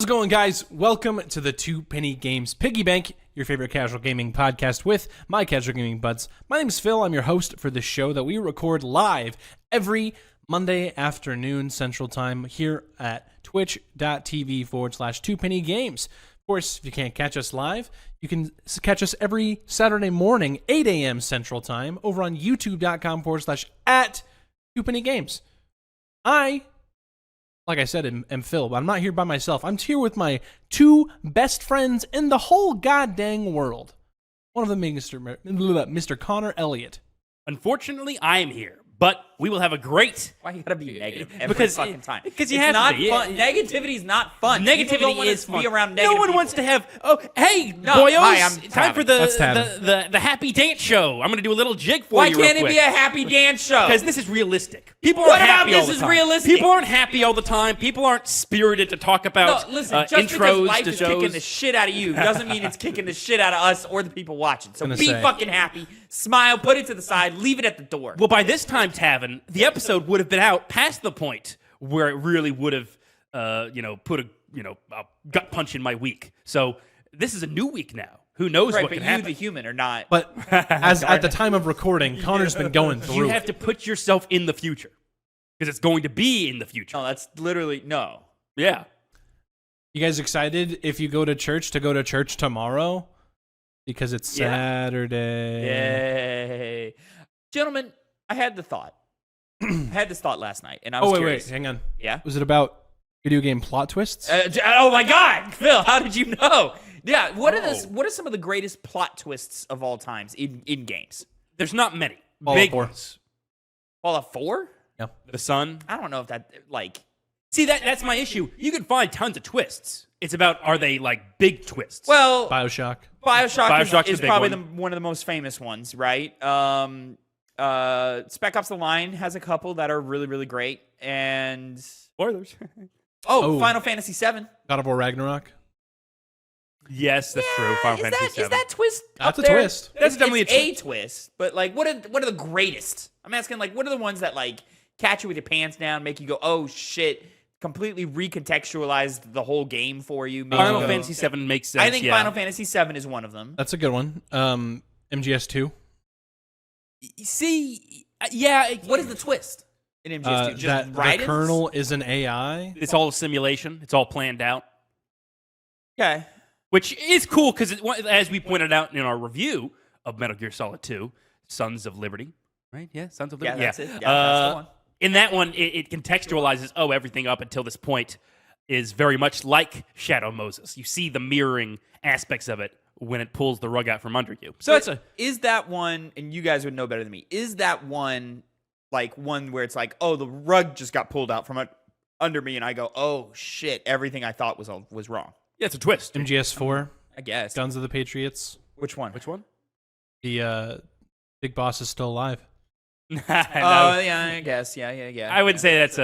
How's it going, guys? Welcome to the TwoPennyGames Piggy Bank, your favorite casual gaming podcast with my casual gaming buds. My name is Phil. I'm your host for this show that we record live every Monday afternoon Central Time here at twitch.tv/TwoPennyGames. Of course, if you can't catch us live, you can catch us every Saturday morning, 8 a.m. Central Time, over on youtube.com/@TwoPennyGames. Like I said, am Phil, but I'm not here by myself. I'm here with my two best friends in the whole goddamn world. One of them being Mr. Connor Elliott. Unfortunately, I am here, but we will have a great... Why you gotta be negative every fucking time? Because you it's have not to be. fun. Negativity is not fun. Negativity is fun. Be around No negative one people. wants to have... Oh, hey, No, boyos, hi, I'm time for Tavin. the happy dance show. I'm going to do a little jig for Why you can't real it quick. be a happy dance show? Because this is realistic. People What aren't about happy this all the is time. realistic? People aren't happy all the time. People aren't spirited to talk about No, listen, just because intros life to is kicking shows. the shit out of you doesn't mean it's kicking the shit out of us or the people watching. So Gonna be say. fucking happy, smile, put it to the side, leave it at the door. Well, by this time, Tavin, the episode would have been out past the point where it really would have, put a gut punch in my week. So this is a new week now. Who knows right, what but can you, happen? the human, are not. But as at the time of recording, Connor's been going through You it. have to put yourself in the future because it's going to be in the future. No, that's literally no. Yeah. You guys excited if you go to church tomorrow? Because it's Yeah. Saturday. Yay. Gentlemen, I had the thought. I had this thought last night, and I was Oh, wait, curious. hang on. Yeah? Was it about video game plot twists? Oh my God, Phil! How did you know? Yeah. What are some of the greatest plot twists of all times in games? There's not many. Fallout Big 4. ones. Fallout 4? The Sun. I don't know if that See, that's my issue. You can find tons of twists. It's about, are they like big twists? Well, Bioshock. Bioshock Bioshock's is the big probably one. one of the most famous ones, right? Spec Ops: The Line has a couple that are really, really great, and spoilers. Oh. Final Fantasy VII. God of War Ragnarok. Yes, that's true. Final Fantasy VII. Is that twist That's up a there? twist. That's definitely it's a a twist. But like, what are the greatest? I'm asking, like, what are the ones that like catch you with your pants down, make you go, oh shit, completely recontextualized the whole game for you? Make Final you go, Fantasy VII makes sense. I think yeah. Final Fantasy VII is one of them. That's a good one. MGS2. See, yeah. What is the twist in MGS2? Just That the write-ins? kernel is an AI. It's all a simulation. It's all planned out. Okay. Which is cool because, as we pointed out in our review of Metal Gear Solid 2, Sons of Liberty, right? Yeah, Sons of Yeah, Liberty. that's it. Yeah, that's the one. In that one, it contextualizes, everything up until this point is very much like Shadow Moses. You see the mirroring aspects of it when it pulls the rug out from under you. So Is that one, and you guys would know better than me, is that one like one where it's like, oh, the rug just got pulled out from under me, and I go, oh shit, everything I thought was wrong? yeah, it's a twist. MGS4. I guess. Guns of the Patriots. Which one? Which one? The big boss is still alive. Oh, yeah, I guess. Yeah. I wouldn't say that's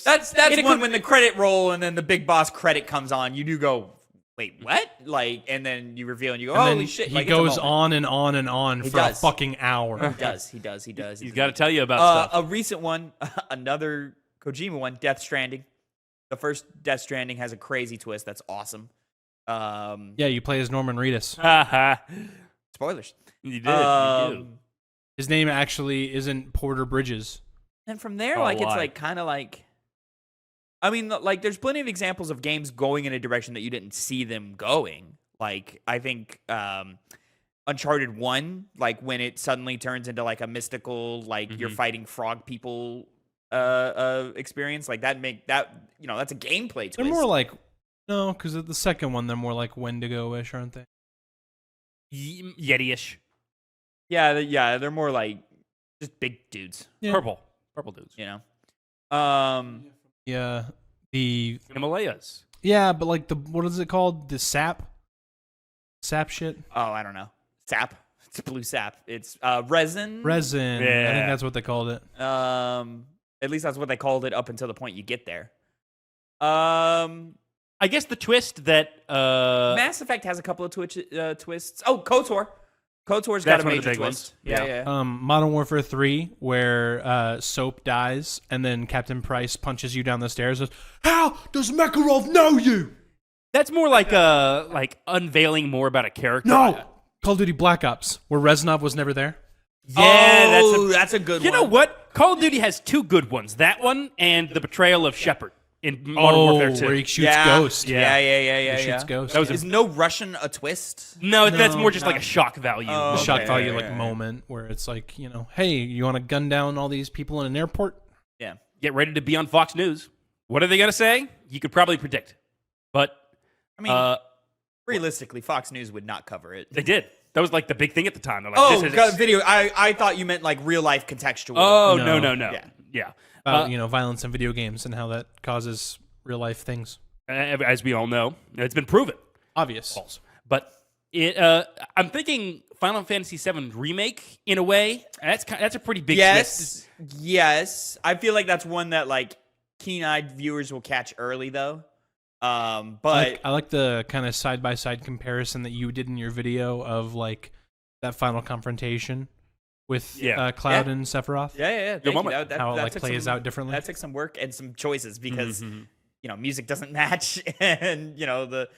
That's one when the credit roll and then the big boss credit comes on. You do go, wait, what? Like, and then you reveal and you go, And holy then shit! he like, it's a goes moment. on and on and on He for a does. fucking hour. He does. He's got to tell you about stuff. A recent one, another Kojima one, Death Stranding. The first Death Stranding has a crazy twist. That's awesome. Yeah, you play as Norman Reedus. Spoilers. You did. You do. His name actually isn't Porter Bridges. And from there, Oh, like, it's why? like kind of like, I mean, like, there's plenty of examples of games going in a direction that you didn't see them going. Like, I think Uncharted 1, like, when it suddenly turns into like a mystical, like, you're fighting frog people experience, like that that's a gameplay twist. They're more like, no, because the second one, they're more like Wendigo-ish, aren't they? Yeti-ish. Yeah, they're more like just big dudes, Yeah. Purple dudes. you know. Yeah, the Himalayas. yeah, but like what is it called? The sap shit. Oh, I don't know. Sap. It's blue sap. It's resin. Resin. I Yeah. think that's what they called it. At least that's what they called it up until the point you get there. I guess the twist that Mass Effect has a couple of twists. Oh, KOTOR. KOTOR's got That's a one of the major big twist. ones. Yeah. Modern Warfare 3, where Soap dies, and then Captain Price punches you down the stairs. And says, how does Makarov know you? That's more like unveiling more about a character. No! Call of Duty Black Ops, where Reznov was never there. Yeah, that's a good one. You know what? Call of Duty has two good ones. That one and the betrayal of Shepard in Modern Warfare 2. Where he shoots Ghost. Yeah. He shoots Ghost. That was Is no Russian a twist? No, that's more just like a shock value. The shock Okay, value right. moment where it's like, hey, you want to gun down all these people in an airport? Yeah. Get ready to be on Fox News. What are they going to say? You could probably predict. But I mean, realistically, Fox News would not cover it. they did. That was like the big thing at the time. They're like, this is video. I thought you meant like real life contextual. Oh, No. no. Yeah. About, violence in video games and how that causes real life things. As we all know, it's been proven. Obvious. False. But I'm thinking Final Fantasy VII Remake, in a way. That's a pretty big twist. Yes. I feel like that's one that like keen-eyed viewers will catch early though. But I like the kind of side-by-side comparison that you did in your video of like that final confrontation with Cloud and Sephiroth. yeah. Good Thank you. moment. That How it like took plays some- out differently. That took some work and some choices because music doesn't match, and the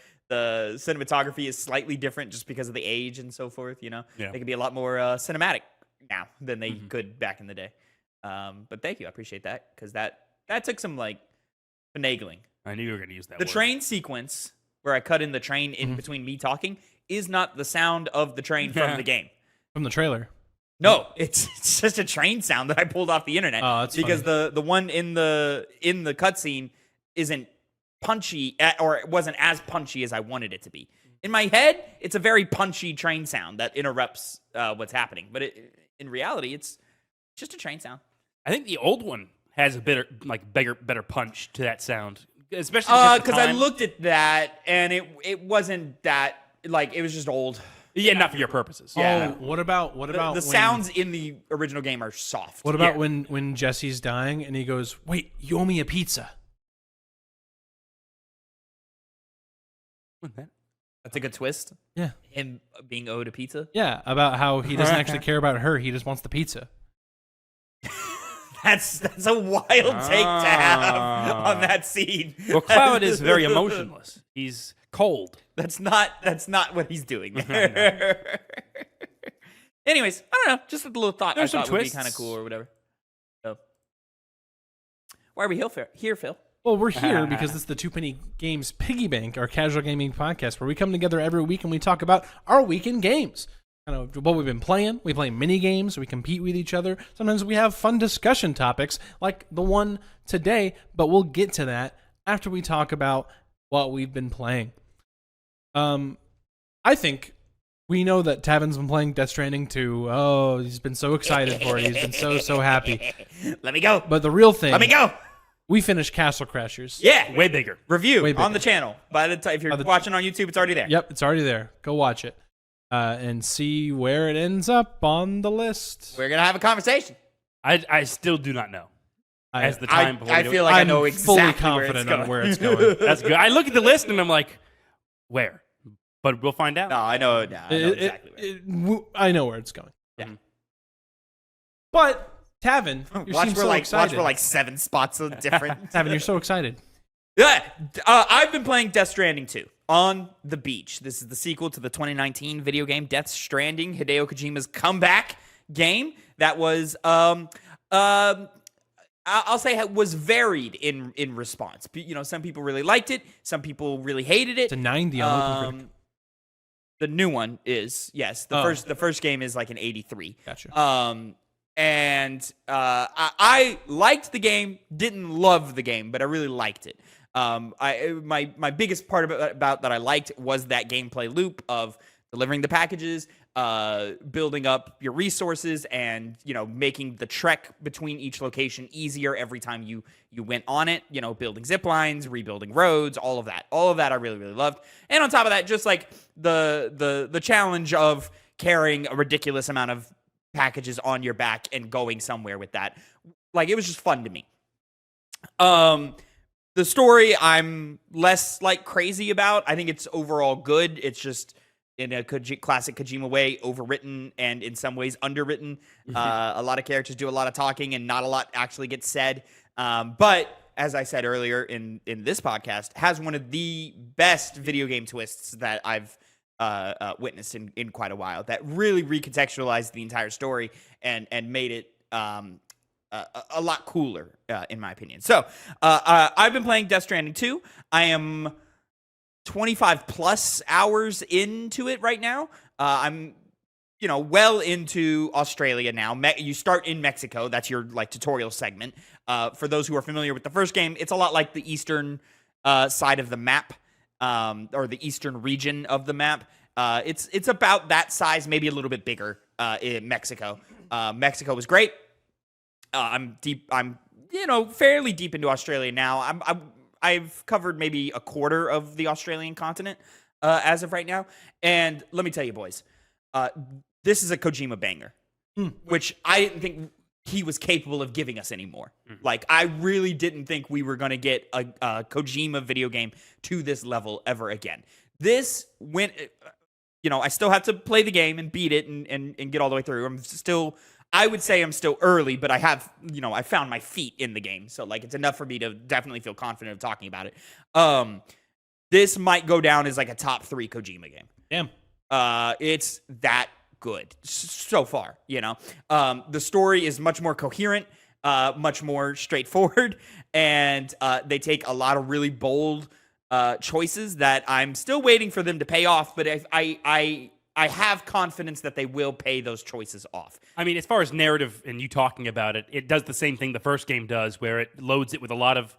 cinematography is slightly different just because of the age and so forth. They can be a lot more cinematic now than they could back in the day. But thank you, I appreciate that because that took some like finagling. I knew you were going to use that The word. train sequence where I cut in the train in between me talking is not the sound of the train from the game. From the trailer. No, it's just a train sound that I pulled off the internet. Oh, that's because funny. the one in the cutscene isn't punchy or it wasn't as punchy as I wanted it to be. In my head, it's a very punchy train sound that interrupts what's happening, but in reality, it's just a train sound. I think the old one has a better punch to that sound, especially Because I looked at that and it wasn't that like it was just old. Yeah, not for your purposes. Yeah. Oh, what about The when, sounds in the original game are soft. What about when Jesse's dying and he goes, "Wait, you owe me a pizza." That's a good twist. Yeah. Him being owed a pizza. Yeah, about how he doesn't actually care about her, he just wants the pizza. That's a wild take to have on that scene. Well, Cloud is very emotionless. He's cold. That's not what he's doing there. Anyways, I don't know. Just a little thought. There's I some thought would be twists. kind of cool or whatever. So, why are we here, Phil? Well, we're here because this is the Two Penny Games Piggy Bank, our casual gaming podcast, where we come together every week and we talk about our weekend games. Kind of what we've been playing. We play mini games. We compete with each other. Sometimes we have fun discussion topics like the one today, but we'll get to that after we talk about what we've been playing. I think we know that Tavin's been playing Death Stranding 2. Oh, he's been so excited for it. He's been so happy. Let me go. But the real thing, Let me go. we finished Castle Crashers. Yeah, Way bigger. review Way on bigger. the channel. By the time if you're watching on YouTube, it's already there. Yep, it's already there. Go watch it and see where it ends up on the list. We're gonna have a conversation. I still do not know. As the time before I we do feel it. like I I'm know fully exactly confident on where it's going. going. That's good. I look at the list and I'm like, where? But we'll find out. No, I know. No, I know exactly. Where. I know where it's going. Yeah. But Tavin, you seem so excited. Watch for like 7 spots of different. Tavin, you're so excited. Yeah, I've been playing Death Stranding 2 on the beach. This is the sequel to the 2019 video game Death Stranding, Hideo Kojima's comeback game that was, I'll say, was varied in response. Some people really liked it, some people really hated it. It's a 90 on OpenCritic. The new one is yes. The first game is like an 83. Gotcha. And I liked the game, didn't love the game, but I really liked it. My biggest part about that I liked was that gameplay loop of delivering the packages, building up your resources, and making the trek between each location easier every time you went on it. Building zip lines, rebuilding roads, all of that. All of that I really, really loved. And on top of that, just like the challenge of carrying a ridiculous amount of packages on your back and going somewhere with that. Like, it was just fun to me. The story I'm less like crazy about. I think it's overall good. It's just in a classic Kojima way, overwritten and in some ways underwritten. A lot of characters do a lot of talking and not a lot actually gets said. But as I said earlier in this podcast, has one of the best video game twists that I've witnessed in quite a while, that really recontextualized the entire story and made it a lot cooler, in my opinion. So I've been playing Death Stranding 2. I am 25 plus hours into it right now. I'm well into Australia now. You start in Mexico. That's your tutorial segment. For those who are familiar with the first game, it's a lot like the eastern side of the map, or the eastern region of the map. It's about that size, maybe a little bit bigger in Mexico. Mexico was great. I'm fairly deep into Australia now. I've covered maybe a quarter of the Australian continent as of right now. And let me tell you, boys, this is a Kojima banger, which I didn't think he was capable of giving us anymore. I really didn't think we were going to get a Kojima video game to this level ever again. This went, I still have to play the game and beat it and get all the way through. I would say I'm still early, but I have, I found my feet in the game. So it's enough for me to definitely feel confident of talking about it. This might go down as a top 3 Kojima game. Damn. It's that good so far, the story is much more coherent, much more straightforward, and they take a lot of really bold choices that I'm still waiting for them to pay off, but I have confidence that they will pay those choices off. I mean, as far as narrative and you talking about it, it does the same thing the first game does, where it loads it with a lot of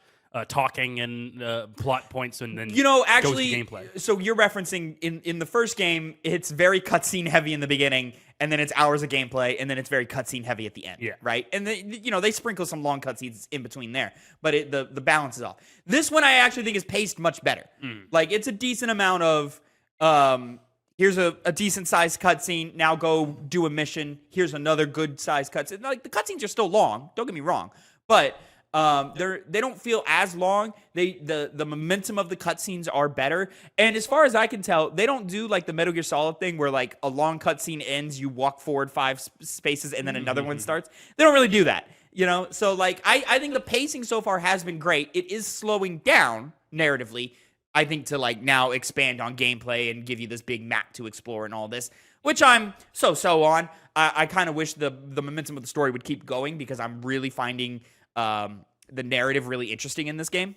talking and plot points, and then actually, goes to gameplay. So you're referencing in the first game, it's very cutscene heavy in the beginning, and then it's hours of gameplay, and then it's very cutscene heavy at the end. Yeah. Right. And they sprinkle some long cutscenes in between there, but the balance is off. This one I actually think is paced much better. It's a decent amount of here's a decent sized cutscene. Now go do a mission. Here's another good sized cutscene. The cutscenes are still long. Don't get me wrong, but they don't feel as long. The momentum of the cutscenes are better. And as far as I can tell, they don't do the Metal Gear Solid thing where a long cutscene ends, you walk forward 5 spaces, and then another one starts. They don't really do that. So I think the pacing so far has been great. It is slowing down narratively, I think, to now expand on gameplay and give you this big map to explore and all this, which I'm so on. I kind of wish the momentum of the story would keep going, because I'm really finding the narrative really interesting in this game,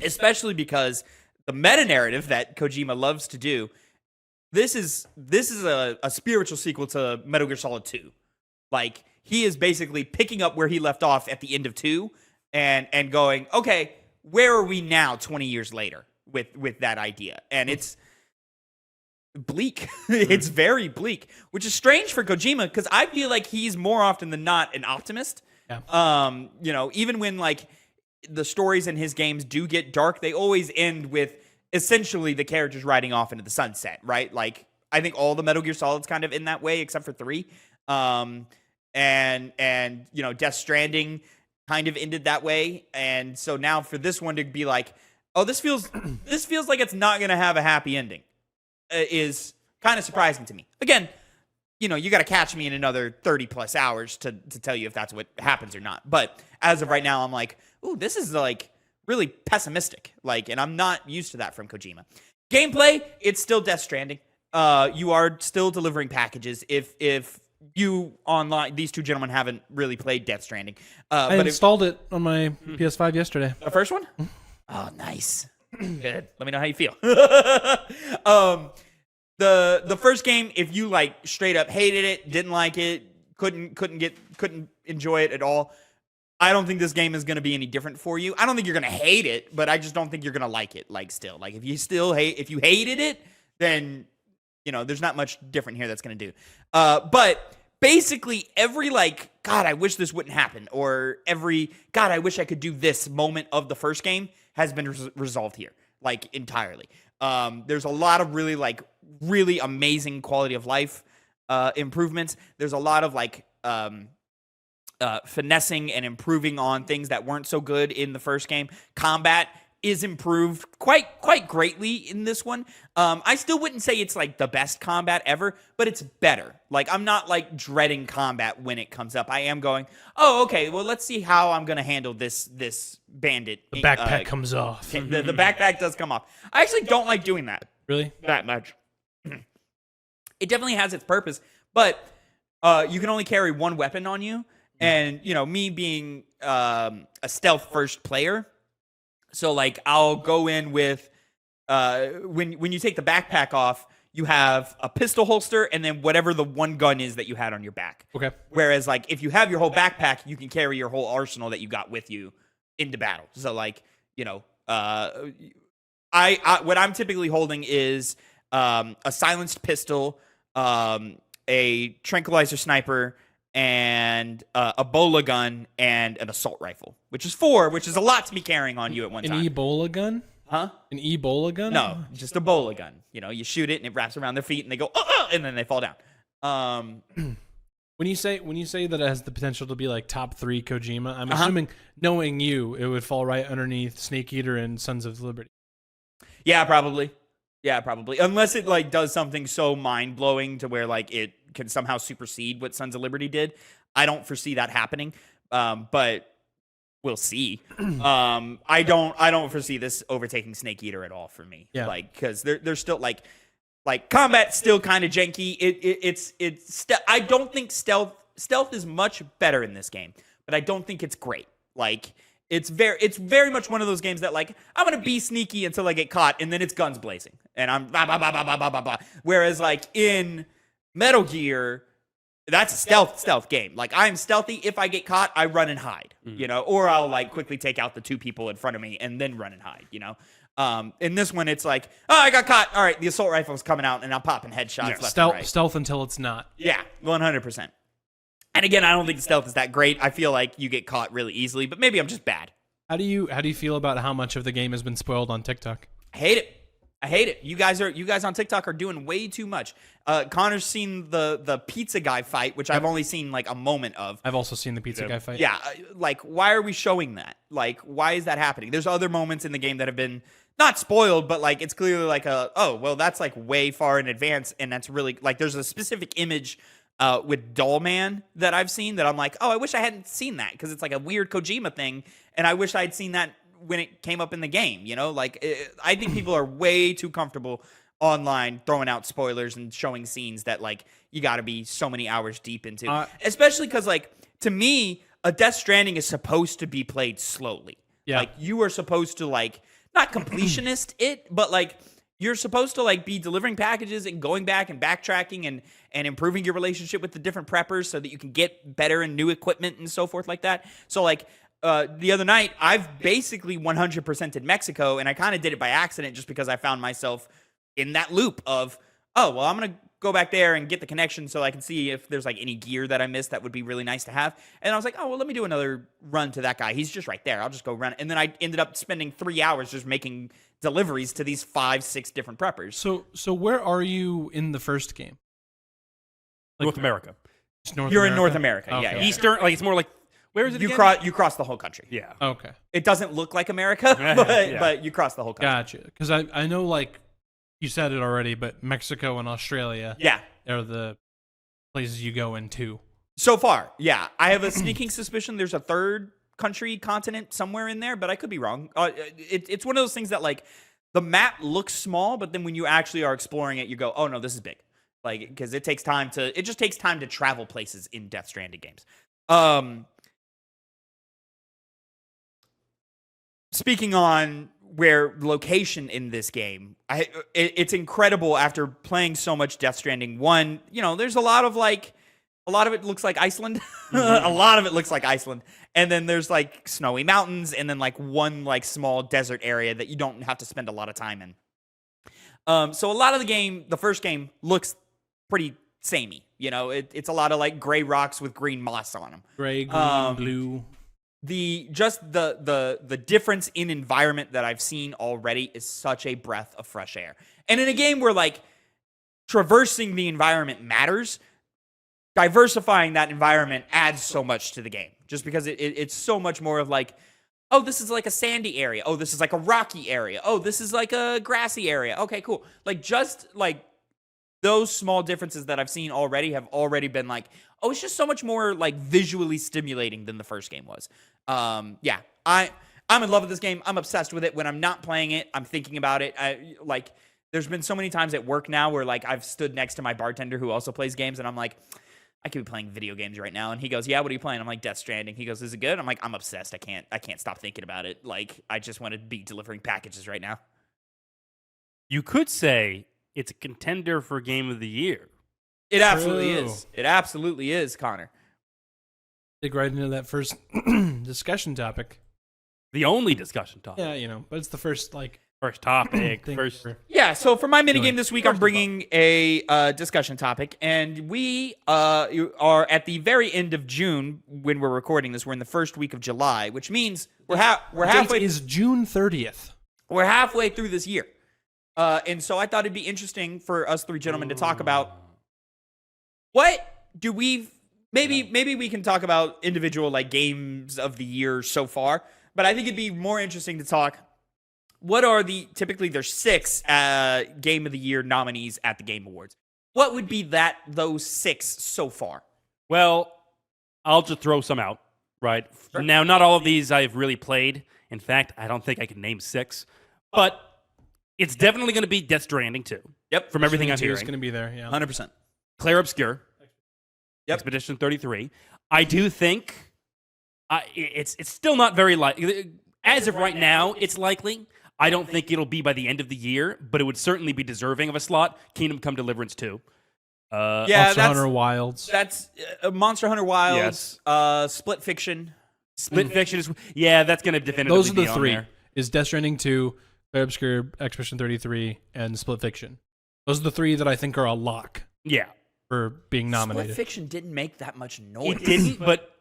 especially because the meta narrative that Kojima loves to do. This is a spiritual sequel to Metal Gear Solid 2. He is basically picking up where he left off at the end of 2 and going, okay, where are we now 20 years later with that idea? And it's bleak. It's very bleak, which is strange for Kojima, because I feel like he's more often than not an optimist. Yeah. Even when the stories in his games do get dark, they always end with essentially the characters riding off into the sunset, right? I think all the Metal Gear Solid's kind of in that way, except for 3. And Death Stranding kind of ended that way. And so now for this one to be oh, this feels like it's not going to have a happy ending, is kind of surprising to me. Again, you got to catch me in another 30 plus hours to tell you if that's what happens or not. But as of right now, I'm ooh, this is really pessimistic. And I'm not used to that from Kojima. Gameplay, it's still Death Stranding. You are still delivering packages. If you online, these two gentlemen haven't really played Death Stranding. I installed it on my PS5 yesterday. The first one? Oh, nice. Good. Let me know how you feel. The first game, if you straight up hated it, didn't like it, couldn't enjoy it at all, I don't think this game is going to be any different for you. I don't think you're going to hate it, but I just don't think you're going to like it. Still, if you hated it, then there's not much different here that's going to do. But basically every God, I wish this wouldn't happen, or every God, I wish I could do this moment of the first game has been resolved here, entirely. There's a lot of really amazing quality of life improvements. There's a lot of finessing and improving on things that weren't so good in the first game. Combat is improved quite greatly in this one. I still wouldn't say it's like the best combat ever, but it's better. Like, I'm not like dreading combat when it comes up. I am going, oh, okay, well, let's see how I'm gonna handle this bandit. The backpack comes off. The backpack does come off. I actually don't like doing that Really? that much. It definitely has its purpose, but you can only carry one weapon on you. And, you know, me being a stealth first player, so like I'll go in with when you take the backpack off, you have a pistol holster and then whatever the one gun is that you had on your back. Okay. Whereas like if you have your whole backpack, you can carry your whole arsenal that you got with you into battle. So like, you know, I what I'm typically holding is a silenced pistol, a tranquilizer sniper, and a Ebola gun and an assault rifle, which is a lot to be carrying on you at one time. An Ebola gun? Huh? An Ebola gun? No, just a Ebola gun. You know, you shoot it and it wraps around their feet and they go, and then they fall down. When you say that it has the potential to be like top 3 Kojima, I'm assuming, knowing you, it would fall right underneath Snake Eater and Sons of Liberty. Yeah, probably. Unless it like does something so mind blowing to where like it can somehow supersede what Sons of Liberty did. I don't foresee that happening, but we'll see. I don't foresee this overtaking Snake Eater at all for me. Yeah. Like because they're still like combat's still kind of janky. I don't think stealth is much better in this game, but I don't think it's great. Like it's very much one of those games that like I'm gonna be sneaky until I get caught, and then it's guns blazing, and I'm blah blah blah blah blah blah blah blah. Whereas like in Metal Gear, that's a stealth game. Like I'm stealthy. If I get caught, I run and hide, you know, or I'll like quickly take out the 2 people in front of me and then run and hide, you know. In this one, it's like, oh, I got caught. All right, the assault rifle's coming out, and I'm popping headshots left and right. Stealth until it's not. Yeah, 100%. And again, I don't think stealth is that great. I feel like you get caught really easily, but maybe I'm just bad. How do you feel about how much of the game has been spoiled on TikTok? I hate it. You guys on TikTok are doing way too much. Connor's seen the pizza guy fight, which I've only seen like a moment of. I've also seen the pizza guy fight. Yeah, like why are we showing that? Like why is that happening? There's other moments in the game that have been not spoiled, but like it's clearly like that's like way far in advance, and that's really like there's a specific image with Doll Man that I've seen that I'm like, oh, I wish I hadn't seen that because it's like a weird Kojima thing, and I wish I had seen that when it came up in the game, you know? Like, I think people are way too comfortable online throwing out spoilers and showing scenes that, like, you got to be so many hours deep into. Especially because, like, to me, a Death Stranding is supposed to be played slowly. Yeah. Like, you are supposed to, like, not completionist it, but, like, you're supposed to, like, be delivering packages and going back and backtracking and improving your relationship with the different preppers so that you can get better and new equipment and so forth like that. So, like, the other night, I've basically 100%ed Mexico, and I kind of did it by accident just because I found myself in that loop of, oh, well, I'm going to go back there and get the connection so I can see if there's like any gear that I missed that would be really nice to have. And I was like, oh, well, let me do another run to that guy. He's just right there. I'll just go run. And then I ended up spending 3 hours just making deliveries to these 5-6 different preppers. So where are you in the first game? Like, North America. You're in North America. Okay. Yeah. Eastern, like it's more like, where is it You again? you cross the whole country. Yeah. Okay. It doesn't look like America, but you cross the whole country. Gotcha. Because I know, like, you said it already, but Mexico and Australia Yeah. are the places you go into. So far, yeah. I have a sneaking suspicion there's a third country, continent somewhere in there, but I could be wrong. It's one of those things that, like, the map looks small, but then when you actually are exploring it, you go, oh, no, this is big. Like, because it just takes time to travel places in Death Stranding games. Speaking on where location in this game, it's incredible after playing so much Death Stranding. One, you know, there's a lot of it looks like Iceland. A lot of it looks like Iceland. And then there's like snowy mountains and then like one like small desert area that you don't have to spend a lot of time in. So a lot of the first game looks pretty samey. You know, it's a lot of like gray rocks with green moss on them. Gray, green, blue. The difference in environment that I've seen already is such a breath of fresh air. And in a game where like traversing the environment matters, diversifying that environment adds so much to the game. Just because it's so much more of like, oh, this is like a sandy area. Oh, this is like a rocky area. Oh, this is like a grassy area. Okay, cool. Like just like those small differences that I've seen already have already been like, oh, it's just so much more like visually stimulating than the first game was. Yeah, I'm in love with this game. I'm obsessed with it. When I'm not playing it, I'm thinking about it. There's been so many times at work now where like I've stood next to my bartender who also plays games, and I'm like, I could be playing video games right now. And he goes, yeah, what are you playing? I'm like, Death Stranding. He goes, is it good? I'm like, I'm obsessed. I can't stop thinking about it. Like, I just want to be delivering packages right now. You could say it's a contender for Game of the Year. It absolutely is. It absolutely is, Connor. Dig right into that first discussion topic. The only discussion topic. Yeah, but it's the first First topic. thing First. for- Yeah, so for my minigame this week, I'm First of bringing a discussion topic, and we are at the very end of June when we're recording this. We're in the first week of July, which means we're halfway. Date is June 30th. We're halfway through this year, and so I thought it'd be interesting for us three gentlemen to talk about what do we maybe we can talk about individual like games of the year so far, but I think it'd be more interesting to talk. What are typically there's 6 Game of the Year nominees at the Game Awards. What would be those 6 so far? Well, I'll just throw some out, right? Sure. Now, not all of these I've really played. In fact, I don't think I can name 6. But it's definitely going to be Death Stranding 2. Yep. From everything I'm It's hearing. going to be there, yeah. 100%. Claire Obscure. Yep. Expedition 33. I do think it's still not very likely. As of right now, it's likely. I don't think it'll be by the end of the year, but it would certainly be deserving of a slot. Kingdom Come Deliverance 2. Yeah, Monster Hunter Wilds. That's Monster Hunter Wilds. Split Fiction. Split Fiction is... Yeah, that's going to definitively Those are be the on 3. there. Is Death Stranding 2, Clair Obscur, Expedition 33, and Split Fiction. Those are the 3 that I think are a lock Yeah. for being nominated. Split Fiction didn't make that much noise. It didn't, but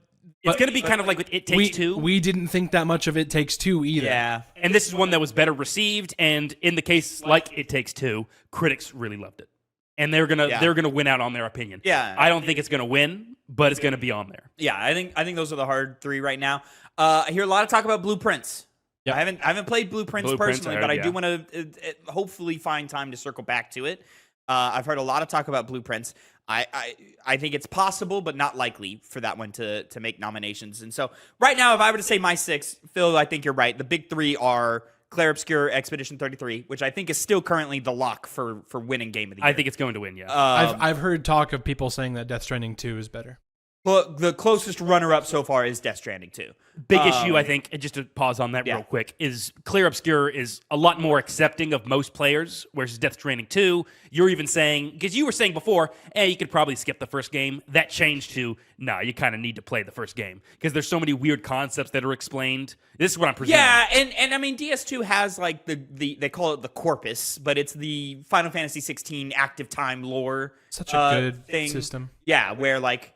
it's going to be kind of like with It Takes Two. We didn't think that much of It Takes Two either. Yeah. And this is one that was better received, and in the case like It Takes Two, critics really loved it. And they're gonna win out on their opinion. Yeah. I don't think it's gonna win, but it's gonna be on there. Yeah, I think those are the hard 3 right now. I hear a lot of talk about Blueprints. Yep. I haven't played Blueprints personally, but I do yeah. want to hopefully find time to circle back to it. I've heard a lot of talk about Blueprints. I think it's possible, but not likely for that one to make nominations. And so right now, if I were to say my 6, Phil, I think you're right. The big 3 are Clair Obscur, Expedition 33, which I think is still currently the lock for winning Game of the Year. I think it's going to win, yeah. I've heard talk of people saying that Death Stranding 2 is better. Well, the closest runner-up so far is Death Stranding 2. Big issue, I think, and just to pause on that real quick, is Clair Obscur is a lot more accepting of most players, whereas Death Stranding 2, you're even saying, because you were saying before, you could probably skip the first game. That changed to, no, you kind of need to play the first game, because there's so many weird concepts that are explained. This is what I'm presuming. Yeah, and I mean, DS2 has like the they call it the corpus, but it's the Final Fantasy 16 active time lore. Such a good thing. system. Yeah, where like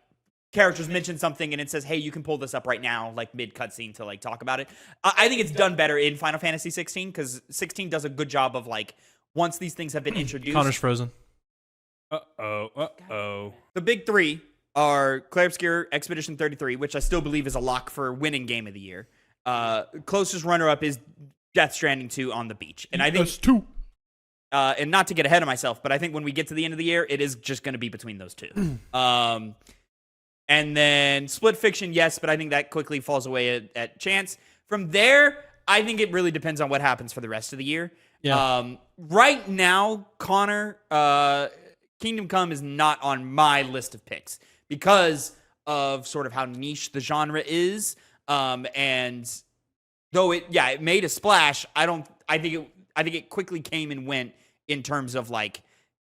characters mention something and it says, hey, you can pull this up right now, like mid cutscene to like talk about it. I think it's done better in Final Fantasy 16 because 16 does a good job of like once these things have been introduced. Connor's frozen. Uh-oh. The big 3 are Clair Obscur, Expedition 33, which I still believe is a lock for winning Game of the Year. Closest runner-up is Death Stranding 2 on the beach. And I think... That's 2. And not to get ahead of myself, but I think when we get to the end of the year, it is just going to be between those 2. And then Split Fiction, yes, but I think that quickly falls away at chance. From there, I think it really depends on what happens for the rest of the year. Yeah. Right now, Connor, Kingdom Come is not on my list of picks because of sort of how niche the genre is. And though it made a splash, I think it quickly came and went in terms of like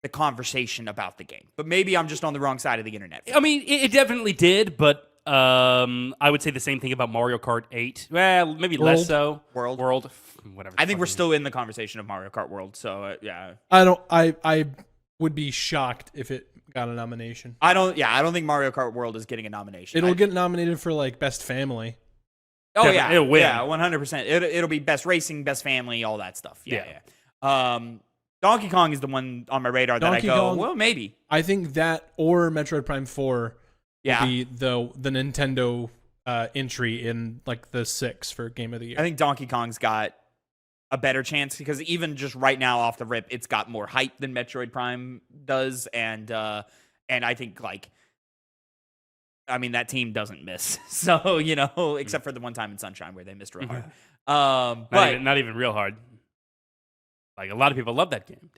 the conversation about the game. But maybe I'm just on the wrong side of the internet. I mean, it definitely did, but I would say the same thing about Mario Kart 8. Well, maybe less so. World. Whatever. I think we're still in the conversation of Mario Kart World, so yeah. I would be shocked if it got a nomination. I don't think Mario Kart World is getting a nomination. It'll get nominated for like Best Family. Oh Definitely, yeah, it'll win. Yeah, 100%. It'll be Best Racing, Best Family, all that stuff. Yeah. Donkey Kong is the one on my radar that Donkey I go, Kong, well, maybe. I think that or Metroid Prime 4 Yeah. will be the Nintendo entry in like the 6 for Game of the Year. I think Donkey Kong's got a better chance because even just right now off the rip, it's got more hype than Metroid Prime does, and I think that team doesn't miss. So except for the one time in Sunshine where they missed real hard. But not even real hard. Like a lot of people love that game.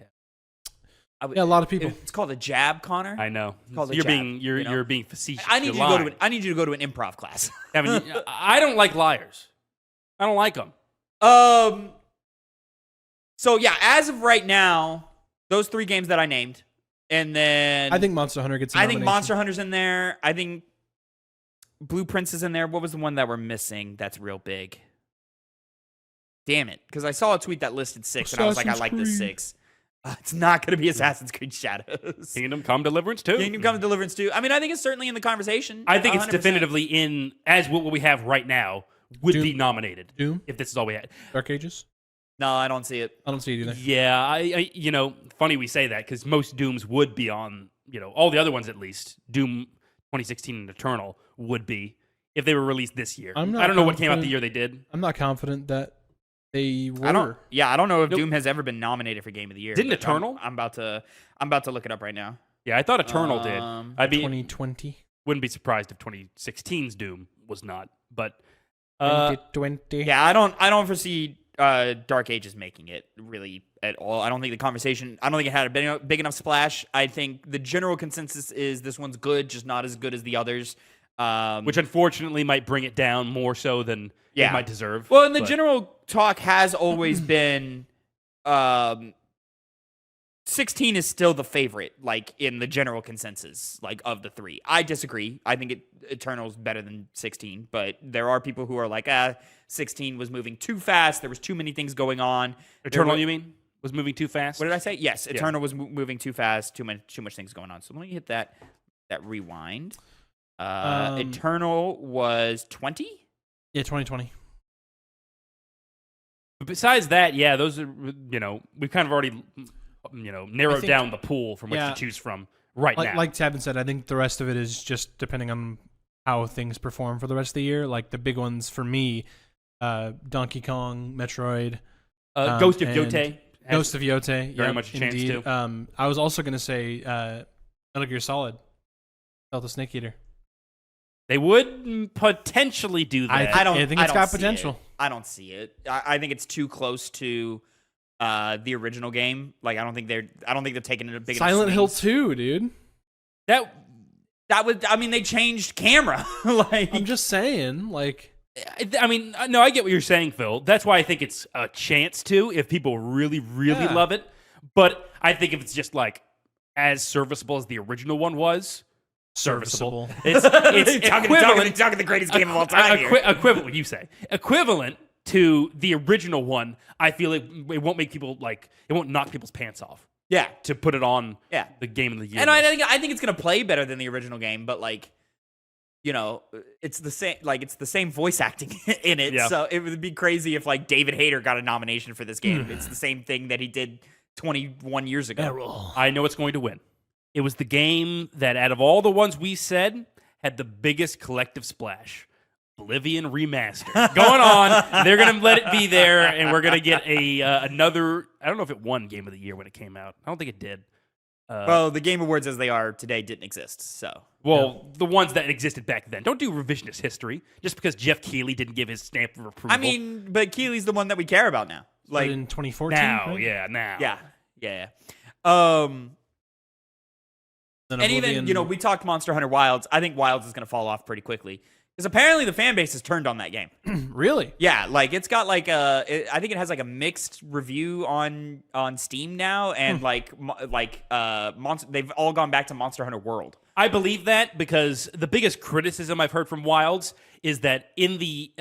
Yeah, a lot of people. It's called a jab, Connor. I know. Called a You're jab, you're being facetious. I need you to go to an improv class. I don't like liars. I don't like them. So yeah, as of right now, those 3 games that I named, and then I think Monster Hunter gets. I think Monster Hunter's in there. I think Blueprints is in there. What was the one that we're missing? That's real big. Damn it! Because I saw a tweet that listed 6, and I was like, I like this 6. It's not going to be Assassin's Creed Shadows. Kingdom Come Deliverance 2. Kingdom Come Deliverance 2. I mean, I think it's certainly in the conversation. I think it's 100%. definitively in, as what we have right now, would Doom. be nominated. Doom? If this is all we had. Dark Ages? No, I don't see it. I don't see it either. Yeah, I funny we say that because most Dooms would be on, all the other ones at least. Doom 2016 and Eternal would be if they were released this year. I don't know what came out the year they did. I'm not confident that they were. I don't know if Doom has ever been nominated for Game of the Year. Didn't Eternal? I'm about to look it up right now. Yeah, I thought Eternal did. 2020. Wouldn't be surprised if 2016's Doom was not. But 2020. Yeah, I don't foresee Dark Ages making it really at all. I don't think it had a big enough splash. I think the general consensus is this one's good, just not as good as the others. Which unfortunately might bring it down more so than it might deserve. Well, and the general talk has always been 16 is still the favorite, like in the general consensus, like of the 3. I disagree. I think Eternal's better than 16, but there are people who are like, 16 was moving too fast. There was too many things going on. Eternal, you mean? Was moving too fast? What did I say? Yes, Eternal was moving too fast. Too much things going on. So let me hit that rewind. Eternal was 20? Yeah, 2020. But besides that, yeah, those are, we've kind of already, narrowed down the pool from which to choose from now. Like Tavin said, I think the rest of it is just depending on how things perform for the rest of the year. Like the big ones for me, Donkey Kong, Metroid, Ghost of Yotei. Ghost of Yotei. Very much a chance indeed. too. I was also going to say Metal Gear Solid, Delta Snake Eater. They would potentially do that. I think it's got potential. I don't see it. I think it's too close to the original game. Like I don't think they're taking it a big Silent Hill 2, dude. That would. I mean, they changed camera. Like I'm just saying, like. I mean, no, I get what you're saying, Phil. That's why I think it's a chance to if people really, really love it. But I think if it's just like as serviceable as the original one was. Serviceable. It's equivalent. Talking the greatest game of all time. Equivalent, you say. Equivalent to the original one. I feel like it won't make people it won't knock people's pants off. Yeah, to put it on. The game of the year. And I think it's gonna play better than the original game, but it's the same. Like it's the same voice acting in it. Yeah. So it would be crazy if David Hayter got a nomination for this game. It's the same thing that he did 21 years ago. Errol. I know it's going to win. It was the game that, out of all the ones we said, had the biggest collective splash. Oblivion Remastered. Going on. They're going to let it be there, and we're going to get another... I don't know if it won Game of the Year when it came out. I don't think it did. Well, the Game Awards as they are today didn't exist, so... Well, the ones that existed back then. Don't do revisionist history, just because Jeff Keighley didn't give his stamp of approval. I mean, but Keighley's the one that we care about now. Like in 2014? Now, right? now. Yeah. And even, we talked Monster Hunter Wilds. I think Wilds is going to fall off pretty quickly. Because apparently the fan base has turned on that game. Really? Yeah, it's got I think it has a mixed review on Steam now, and they've all gone back to Monster Hunter World. I believe that because the biggest criticism I've heard from Wilds is that in the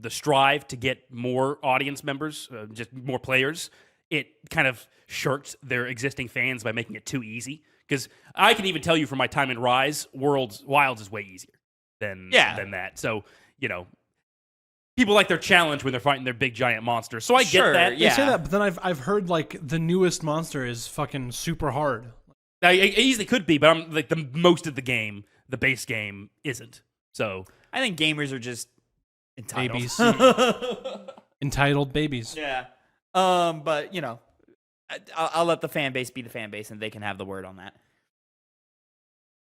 strive to get more audience members, just more players, it kind of shirks their existing fans by making it too easy. Because I can even tell you from my time in Rise, Wilds is way easier than that. So, people like their challenge when they're fighting their big giant monsters. So I get that. Yeah. They say that, but then I've heard the newest monster is fucking super hard. It easily could be, but I'm most of the game, the base game, isn't. So I think gamers are just entitled. Babies. Entitled babies. Yeah. But I'll let the fan base be the fan base, and they can have the word on that.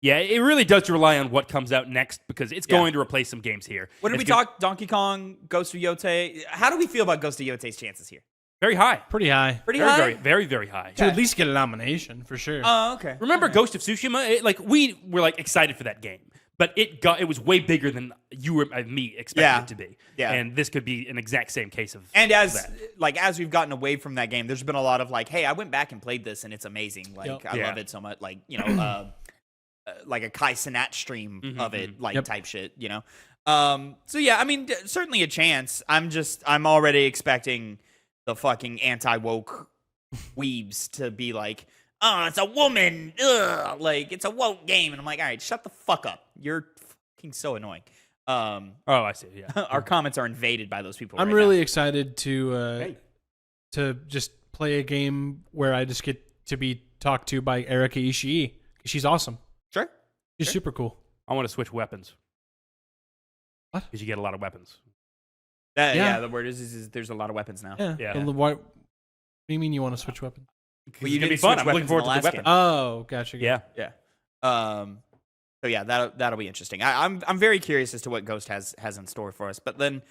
yeah, it really does rely on what comes out next because it's going to replace some games here. What did we talk? Donkey Kong, Ghost of Yote. How do we feel about Ghost of Yote's chances here? Very high. Pretty high. Pretty Very, high. very, very, very high. To at least get a nomination, for sure. Oh, okay. Remember Ghost of Tsushima? We were like excited for that game, but it was way bigger than you or me expected it to be. Yeah. And this could be an exact same case of And as that. as we've gotten away from that game, there's been a lot of like, hey, I went back and played this, and it's amazing. Like, I love it so much. Like, like a Kai Cenat stream of it, type shit. So yeah, I mean, certainly a chance. I'm already expecting the fucking anti-woke weebs to be like, oh, it's a woman. Ugh. Like, it's a woke game. And I'm like, all right, shut the fuck up. You're fucking so annoying. Oh, I see. Yeah. Our comments are invaded by those people. I'm right really now. excited to just play a game where I just get to be talked to by Erika Ishii. She's awesome. Sure. She's super cool. I want to switch weapons. What? Because you get a lot of weapons. Yeah, the word is there's a lot of weapons now. Yeah. And what do you mean you want to switch weapons? Well, you It's gonna be didn't fun. switch I'm looking weapons forward in to the the last weapons. game. Oh, gotcha. Yeah. Yeah. So yeah, that'll be interesting. I'm very curious as to what Ghost has in store for us. But then,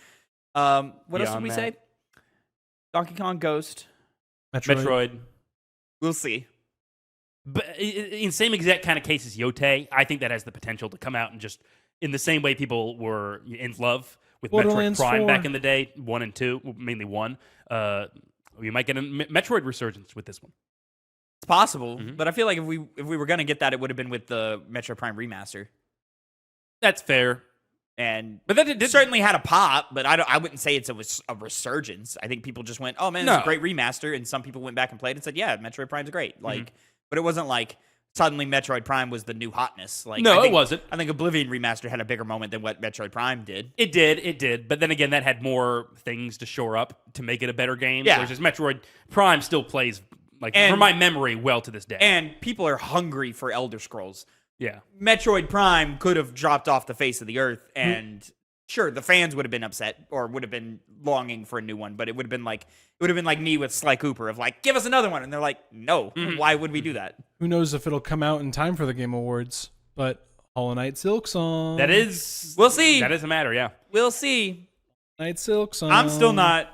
what else did we say? Donkey Kong, Ghost, Metroid. We'll see. But in same exact kind of case as Yote, I think that has the potential to come out and just in the same way people were in love with Metroid Borderlands Prime 4. back in the day, 1 and 2, mainly 1. We might get a Metroid resurgence with this one. It's possible, but I feel like if we were gonna get that, it would have been with the Metroid Prime remaster. That's fair. But then it certainly had a pop, but I wouldn't say it was a resurgence. I think people just went, oh man, it's a great remaster, and some people went back and played and said, yeah, Metroid Prime's great. Like, but it wasn't like suddenly Metroid Prime was the new hotness. Like, No, it wasn't. I think Oblivion remaster had a bigger moment than what Metroid Prime did. It did. But then again, that had more things to shore up to make it a better game. Yeah. Whereas Metroid Prime still plays, from my memory, well to this day. And people are hungry for Elder Scrolls. Yeah. Metroid Prime could have dropped off the face of the earth, and sure, the fans would have been upset or would have been longing for a new one, but it would have been like me with Sly Cooper of like, give us another one, and they're like, no, why would we do that? Who knows if it'll come out in time for the Game Awards? But Hollow Knight Silk Song. We'll see. That is a matter, yeah. We'll see. Knight Silk Song. I'm still not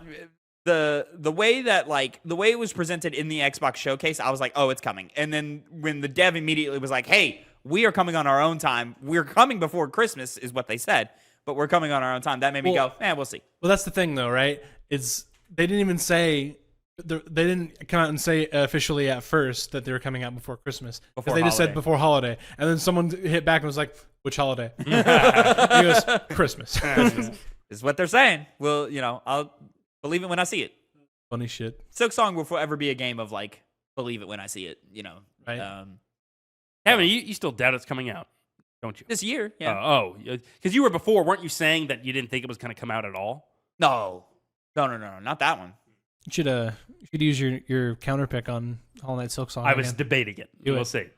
the way it was presented in the Xbox showcase. I was like, oh, it's coming. And then when the dev immediately was like, hey, we are coming on our own time. We're coming before Christmas, is what they said. But we're coming on our own time. That made me go, we'll see. Well, that's the thing, though, right? It's they didn't even say they didn't come out and say officially at first that they were coming out before Christmas. Because they just said before holiday, and then someone hit back and was like, "Which holiday?" He goes, "Christmas." This is what they're saying. Well, I'll believe it when I see it. Funny shit. Silk Song will forever be a game of like, believe it when I see it. Right. Kevin, you still doubt it's coming out, don't you? This year, yeah. Because you were before, weren't you saying that you didn't think it was going to come out at all? No, not that one. You should use your counter pick on Hollow Knight Silk Song. I was debating it. We'll see.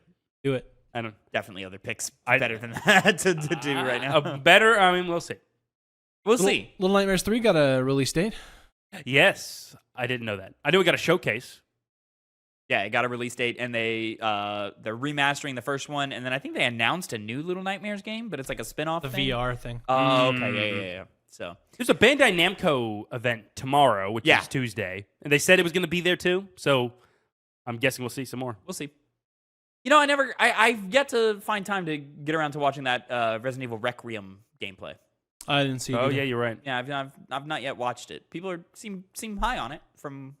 Do it. I don't. Definitely other picks better than that to do right now. Better? I mean, we'll see. We'll see. Little Nightmares 3 got a release date. Yes, I didn't know that. I knew we got a showcase. Yeah, it got a release date, and they're remastering the first one, and then I think they announced a new Little Nightmares game, but it's like a spin-off The thing. VR thing. Oh, okay, yeah. So there's a Bandai Namco event tomorrow, which is Tuesday, and they said it was going to be there too. So I'm guessing we'll see some more. We'll see. I've yet to find time to get around to watching that Resident Evil Requiem gameplay. I didn't see it. Oh either. yeah, you're right. Yeah, I've not yet watched it. People seem high on it from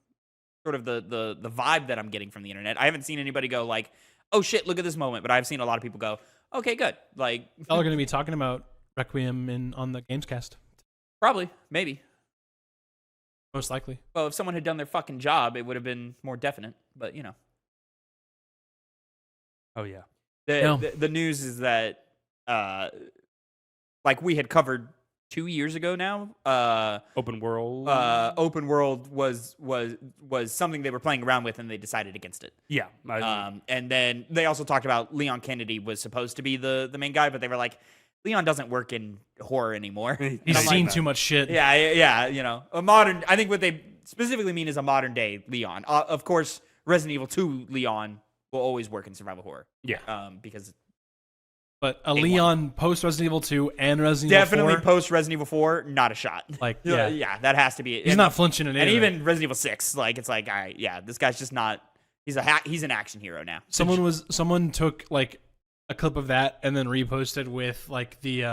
sort of the vibe that I'm getting from the internet. I haven't seen anybody go like, oh shit, look at this moment, but I've seen a lot of people go, okay, good. Like, y'all are going to be talking about Requiem on the Gamescast. Probably, maybe. Most likely. Well, if someone had done their fucking job, it would have been more definite. But Oh yeah. The news is that like we had covered 2 years ago now. Open world. Open world was something they were playing around with, and they decided against it. Yeah. And then they also talked about Leon Kennedy was supposed to be the main guy, but they were like, Leon doesn't work in horror anymore. He's I'm seen like, too much shit. yeah, a modern. I think what they specifically mean is a modern day Leon. Of course, Resident Evil 2 Leon will always work in survival horror. Yeah. Because But a Leon post Resident Evil 2 and Resident Evil 4. definitely post Resident Evil 4, not a shot. Like, yeah, that has to be it. He's not flinching in it. And even Resident Evil 6, like it's like, all right, yeah, this guy's just not. He's an action hero now. Someone took like a clip of that and then reposted with like the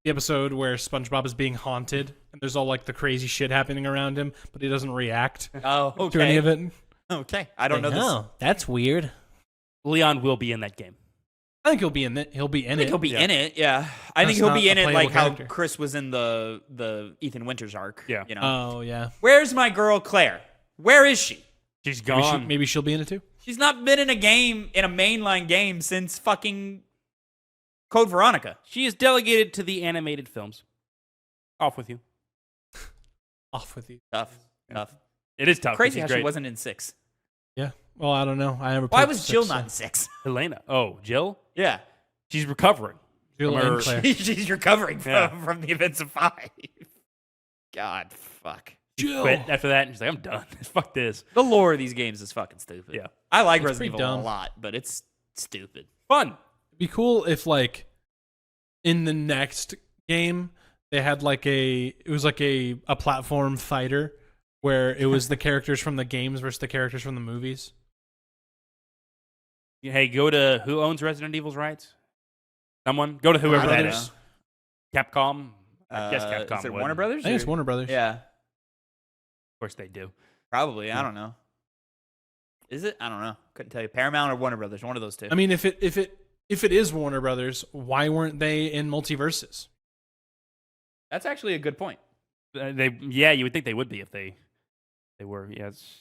episode where SpongeBob is being haunted and there's all like the crazy shit happening around him, but he doesn't react Oh, to any of it. Okay, I don't know this. Oh, that's weird. Leon will be in that game. I think he'll be in it. He'll be in it. He'll be in it, yeah. I think That's he'll be not in a it like playable how character. Chris was in the Ethan Winters arc. Yeah. You know. Oh yeah. Where's my girl Claire? Where is she? She's Maybe, gone. maybe she'll be in it too. She's not been in a mainline game since fucking Code Veronica. She is delegated to the animated films. Off with you. Off with you. Tough. It is tough. Crazy how She's great. she wasn't in 6. Yeah. Well, I don't know. I never. Why played was 6, Jill so- not in 6? Helena. Oh, Jill? Yeah. She's recovering. Jill from and her- Claire. She's recovering Yeah. from the events of 5. God, fuck. Jill. Quit after that, and she's like, I'm done. Fuck this. The lore of these games is fucking stupid. Yeah. I like It's Resident pretty Evil dumb. a lot, but it's stupid. Fun. It'd be cool if like in the next game they had like it was like a platform fighter where it was the characters from the games versus the characters from the movies. Hey, go to who owns Resident Evil's rights? Someone? Go to whoever that Brothers. is. Capcom? I guess Capcom Is it would. Warner Brothers? I think it's or- Warner Brothers. Yeah, Of course they do. probably. I don't know. Is it? I don't know. Couldn't tell you. Paramount or Warner Brothers. One of those two. I mean, if it is Warner Brothers, why weren't they in Multiverses? That's actually a good point. You would think they would be if they were. Yes.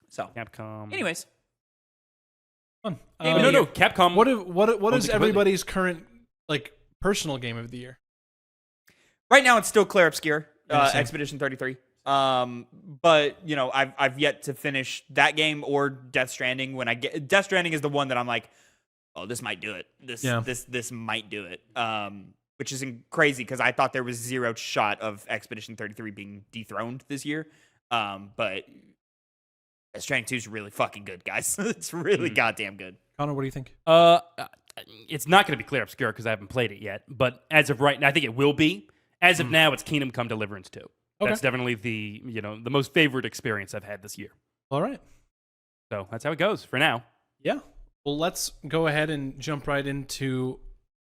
So, Capcom. anyways, Fun. No. Capcom. What is completely. everybody's current like personal game of the year? right now it's still Claire Obscure, Yeah, same. Expedition 33. But you know, I've yet to finish that game or Death Stranding. When I get Death Stranding is the one that I'm like, oh, this might do it. This might do it. Which is crazy because I thought there was zero shot of Expedition 33 being dethroned this year. But Death Stranding 2 is really fucking good, guys. It's really goddamn good. Connor, what do you think? It's not going to be Clear Obscure because I haven't played it yet. But as of right now, I think it will be. As of now, it's Kingdom Come Deliverance 2. Okay. That's definitely the most favorite experience I've had this year. All right. So that's how it goes for now. Yeah. Well, let's go ahead and jump right into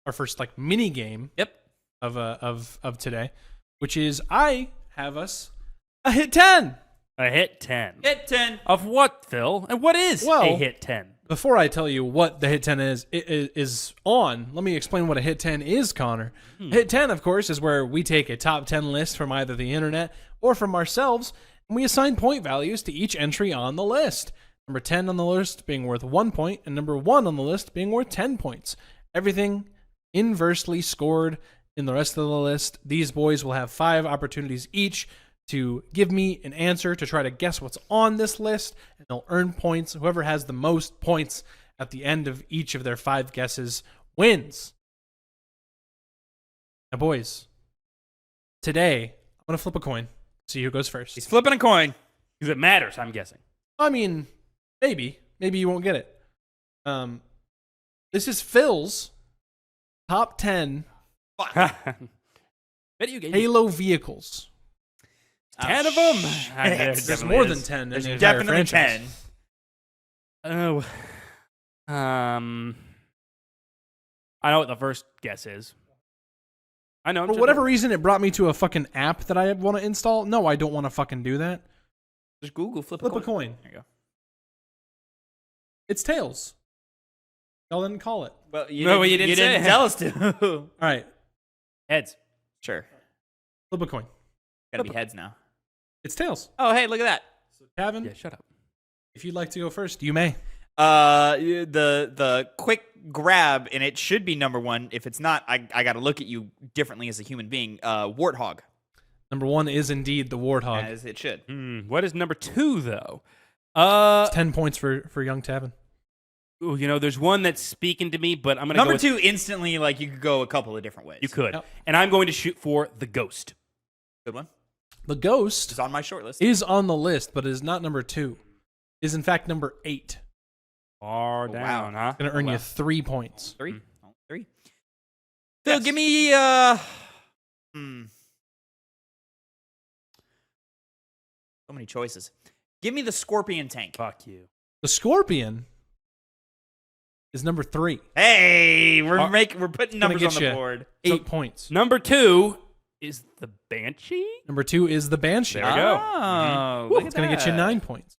our first like mini game. Yep. Of today, which is I have us a hit 10. A hit 10. Hit 10. Of what, Phil? And what is Well- a hit 10? Before I tell you what the hit 10 is on, let me explain what a hit 10 is, Connor. Hit 10, of course, is where we take a top 10 list from either the internet or from ourselves, and we assign point values to each entry on the list. Number 10 on the list being worth 1 point, and number 1 on the list being worth 10 points. Everything inversely scored in the rest of the list. These boys will have 5 opportunities each to give me an answer to try to guess what's on this list, and they'll earn points. Whoever has the most points at the end of each of their 5 guesses wins. Now, boys, today I'm going to flip a coin, see who goes first. He's flipping a coin. Because it matters, I'm guessing. I mean, maybe you won't get it. This is Phil's top 10 Video game. Halo vehicles. 10 of them. There's more than 10 in There's the entire definitely franchise. 10. Oh. I know what the first guess is. I know. For whatever reason, it brought me to a fucking app that I want to install. No, I don't want to fucking do that. Just Google flip Flip a coin. There you go. It's tails. Y'all didn't call it. Well, you didn't say it. tell us to. All right, Heads. Sure. flip a coin. Gotta be heads now. It's tails. Oh, hey, look at that. Tavin, Yeah, shut up. if you'd like to go first, you may. The quick grab, and it should be number 1. If it's not, I got to look at you differently as a human being. Warthog, Number 1 is indeed the Warthog. as it should. What is number 2, though? It's 10 points for young Tavin. Ooh, there's one that's speaking to me, but I'm going to Number go with, 2, instantly, like, you could go a couple of different ways. You could. Yep. And I'm going to shoot for the Ghost. Good one. The Ghost It's on my short list. is on the list, but is not number 2. Is in fact number 8. Far down, huh? Going to earn you 3 points. 3. Mm. 3. Phil, Yes. give me so many choices. Give me the Scorpion tank. Fuck you. The Scorpion is number 3. Hey, we're putting gonna numbers get on the you board. 8 points. Number 2 is the Banshee. Number 2 is the Banshee. There we go. Oh, Woo, look at it's going to get you that. 9 points.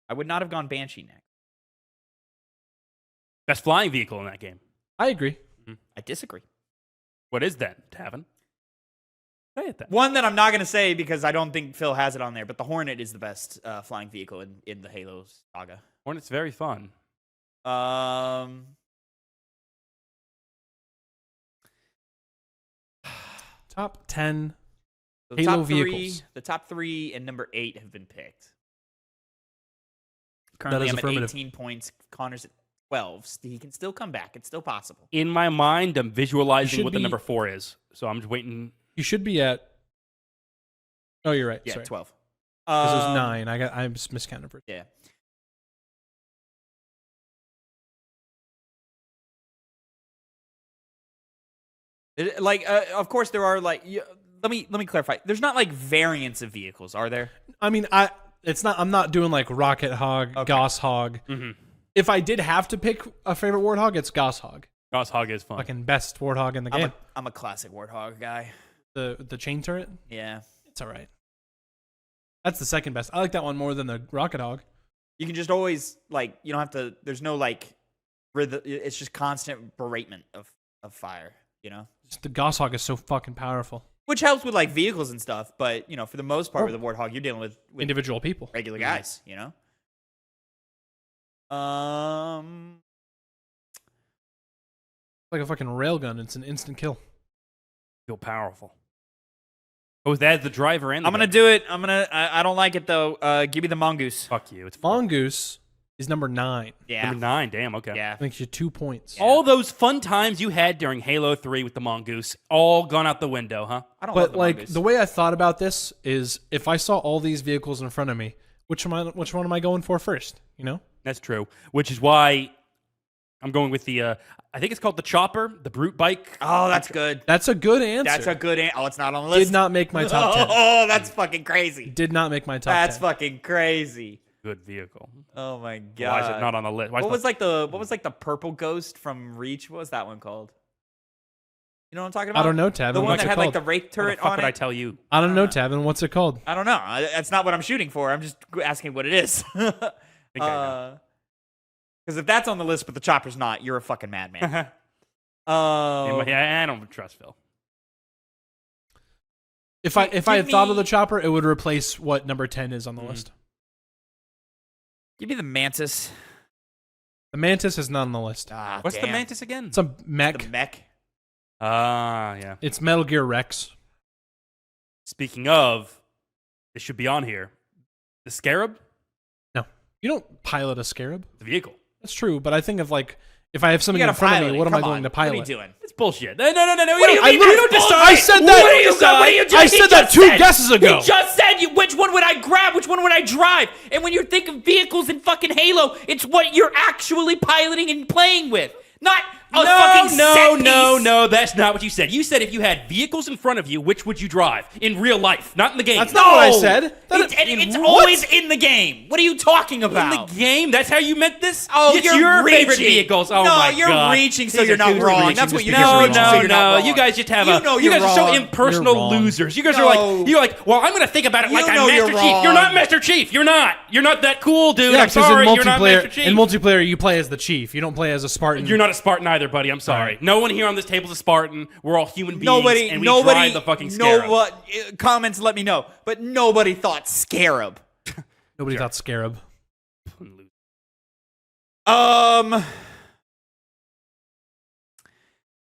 I would not have gone Banshee next. Best flying vehicle in that game. I agree. I disagree. What is that, Tavin? Say it then. One that I'm not going to say because I don't think Phil has it on there, but the Hornet is the best flying vehicle in the Halo saga. Hornet's very fun. Top 10 The Halo top three, vehicles. The top 3 and number 8 have been picked. That Currently, is I'm at affirmative. 18 points. Connor's at 12. He can still come back. It's still possible. In my mind, I'm visualizing should what the be- number 4 is. So I'm just waiting. You should be at. Oh, you're right. Yeah, Sorry. 12. This was 9. I just miscounted for. Yeah. Of course, there are let me clarify. There's not like variants of vehicles, are there? I mean, it's not. I'm not doing like Rocket Hog, Okay. Goss Hog. Mm-hmm. If I did have to pick a favorite Warthog, it's Goss Hog. Goss Hog is fun. Fucking best Warthog in the game. I'm a classic Warthog guy. The chain turret. Yeah. It's all right. That's the second best. I like that one more than the Rocket Hog. You can just always you don't have to. There's no rhythm. It's just constant beratement of fire. Just the Goss Hog is so fucking powerful. Which helps with vehicles and stuff, but for the most part with the Warthog, you're dealing with Individual people. regular guys. Like a fucking railgun. It's an instant kill. Feel powerful. Oh, that's the driver and the I'm gonna gun. do it. I don't like it though. Give me the mongoose. Fuck you. It's fun. Mongoose is number 9. Yeah. Number 9. Damn. Okay. Yeah. Makes you 2 points. Yeah. All those fun times you had during Halo 3 with the Mongoose, all gone out the window, huh? I don't love But the like mongoose. the way I thought about this is, if I saw all these vehicles in front of me, which one am I going for first? That's true. Which is why I'm going with the, I think it's called the Chopper, the Brute Bike. Oh, that's good. That's a good answer. That's a good answer. Oh, it's not on the list. Did not make my top 10. Oh, that's fucking crazy. Did not make my top That's 10. fucking crazy. Good vehicle. Oh my god. Why is it not on the list? Why is What the- was the purple ghost from Reach? What was that one called? You know what I'm talking about? I don't know, Tavin. The one What's that it had called? the wraith What the turret fuck on would I it. tell you? I don't know, Tavin. What's it called? I don't know. That's not what I'm shooting for. I'm just asking what it is. I think I know. Because if that's on the list, but the chopper's not, you're a fucking madman. Anyway, I don't trust Phil. If I Give had thought of me- the Chopper, it would replace what number 10 is on the list. Give me the mantis. The Mantis is not on the list. Ah, What's the damn. Mantis again? It's a mech. The mech. Ah, yeah. It's Metal Gear Rex. Speaking of, it should be on here. The Scarab, No, you don't pilot a Scarab. the vehicle. That's true, but I think of if I have something You in gotta front of pilot me, it. what am I Come going on. to pilot? What are you doing? It's bullshit. No. You What do you don't, mean you don't it's decide. I said that. What are you doing? What are you doing? I said that 2 guesses ago. He just said which one would I grab, which one would I drive. And when you think of vehicles in fucking Halo, it's what you're actually piloting and playing with. Not a fucking set piece. No, that's not what you said. You said if you had vehicles in front of you, which would you drive? In real life, not in the game. That's not what I said. It's always in the game. What are you talking about? In the game? That's how you meant this? Oh, it's you're your favorite reaching. vehicles. Oh No, my you're god. reaching so These you're are not dudes wrong. reaching That's just what you because know. you're Reaching so reaching. you're not wrong. You guys just have You know you guys you're are so wrong. impersonal You're wrong. losers. You guys No. are you're like, well, I'm gonna think about it You like I'm know you're Master Chief. wrong. You're not Master Chief. You're not. You're not that cool, dude. Yeah, I'm because sorry. in You're not Master multiplayer, Chief. in multiplayer, you play as the Chief. You don't play as a Spartan. You're not a Spartan either, buddy. I'm sorry. Right. No one here on this table's a Spartan. We're all human beings, and we nobody, drive the fucking Scarab. Comments let me know, but nobody thought Scarab. Nobody thought Scarab.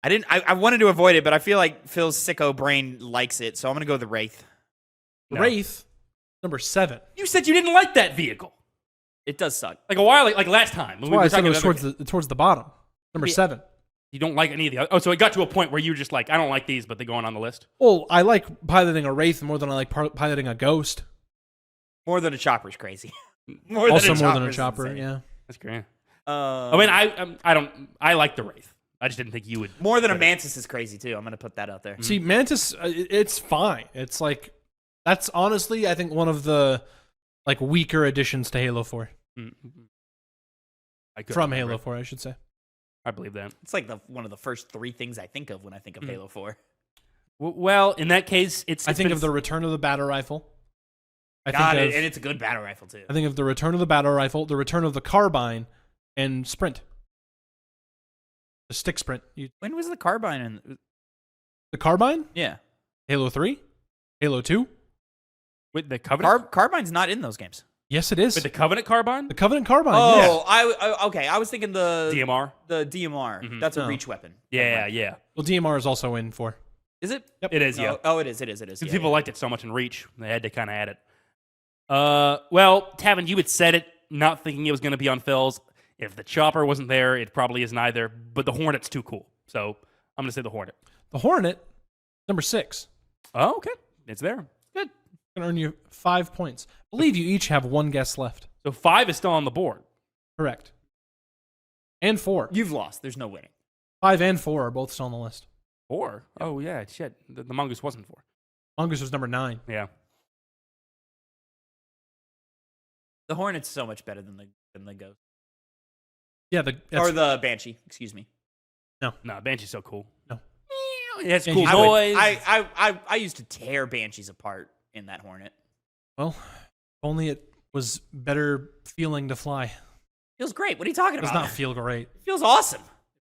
I didn't. I wanted to avoid it, but I feel like Phil's sicko brain likes it, so I'm gonna go the Wraith. No. Wraith, number 7. You said you didn't like that vehicle. It does suck. Like a while, like last time. When That's why I said it was about towards the bottom. Number 7. You don't like any of the other. Oh, so it got to a point where you were just like, I don't like these, but they're going on the list. Well, I like piloting a Wraith more than I like piloting a Ghost. More than a chopper's crazy. More than a chopper, insane. yeah. That's great. I mean, I like the Wraith. I just didn't think you would. More than a Mantis is crazy too. I'm going to put that out there. See, Mantis, it's fine. It's like that's honestly, I think, one of the like weaker additions to Halo 4. From Halo 4, I should say. I believe that. It's like one of the first 3 things I think of when I think of Halo 4. Well, in that case, I think of the return of the battle rifle. And it's a good battle rifle too. I think of the return of the battle rifle, the return of the carbine, and sprint. The stick sprint. When was the carbine in? The carbine? Yeah. Halo 3? Halo 2? With the Covenant? Carbine's not in those games. Yes, it is. With the Covenant carbine? The Covenant carbine. Oh, yeah. okay. I was thinking the DMR? The DMR. That's a reach weapon. Yeah. Well, DMR is also in 4. Is it? Yep. It is, yeah. Oh, it is. People liked it so much in Reach, they had to kind of add it. Well, Tavin, you had said it, not thinking it was going to be on Phil's. If the chopper wasn't there, it probably isn't either. But the Hornet's too cool, so I'm going to say the Hornet. The Hornet, number 6. Oh, okay. It's there. Good. Going to earn you 5 points. I believe you each have 1 guess left. So 5 is still on the board. Correct. And 4. You've lost. There's no winning. 5 and 4 are both still on the list. 4? Yep. Oh, yeah. Shit. The Mongoose wasn't 4. Mongoose was number 9. Yeah. The Hornet's so much better than the Ghost. Yeah, or the Banshee, excuse me. No, Banshee's so cool. No. It has Banshee. cool noise. I used to tear Banshees apart in that Hornet. Well, only it was better feeling to fly. Feels great. What are you talking about? Does not feel great. It feels awesome.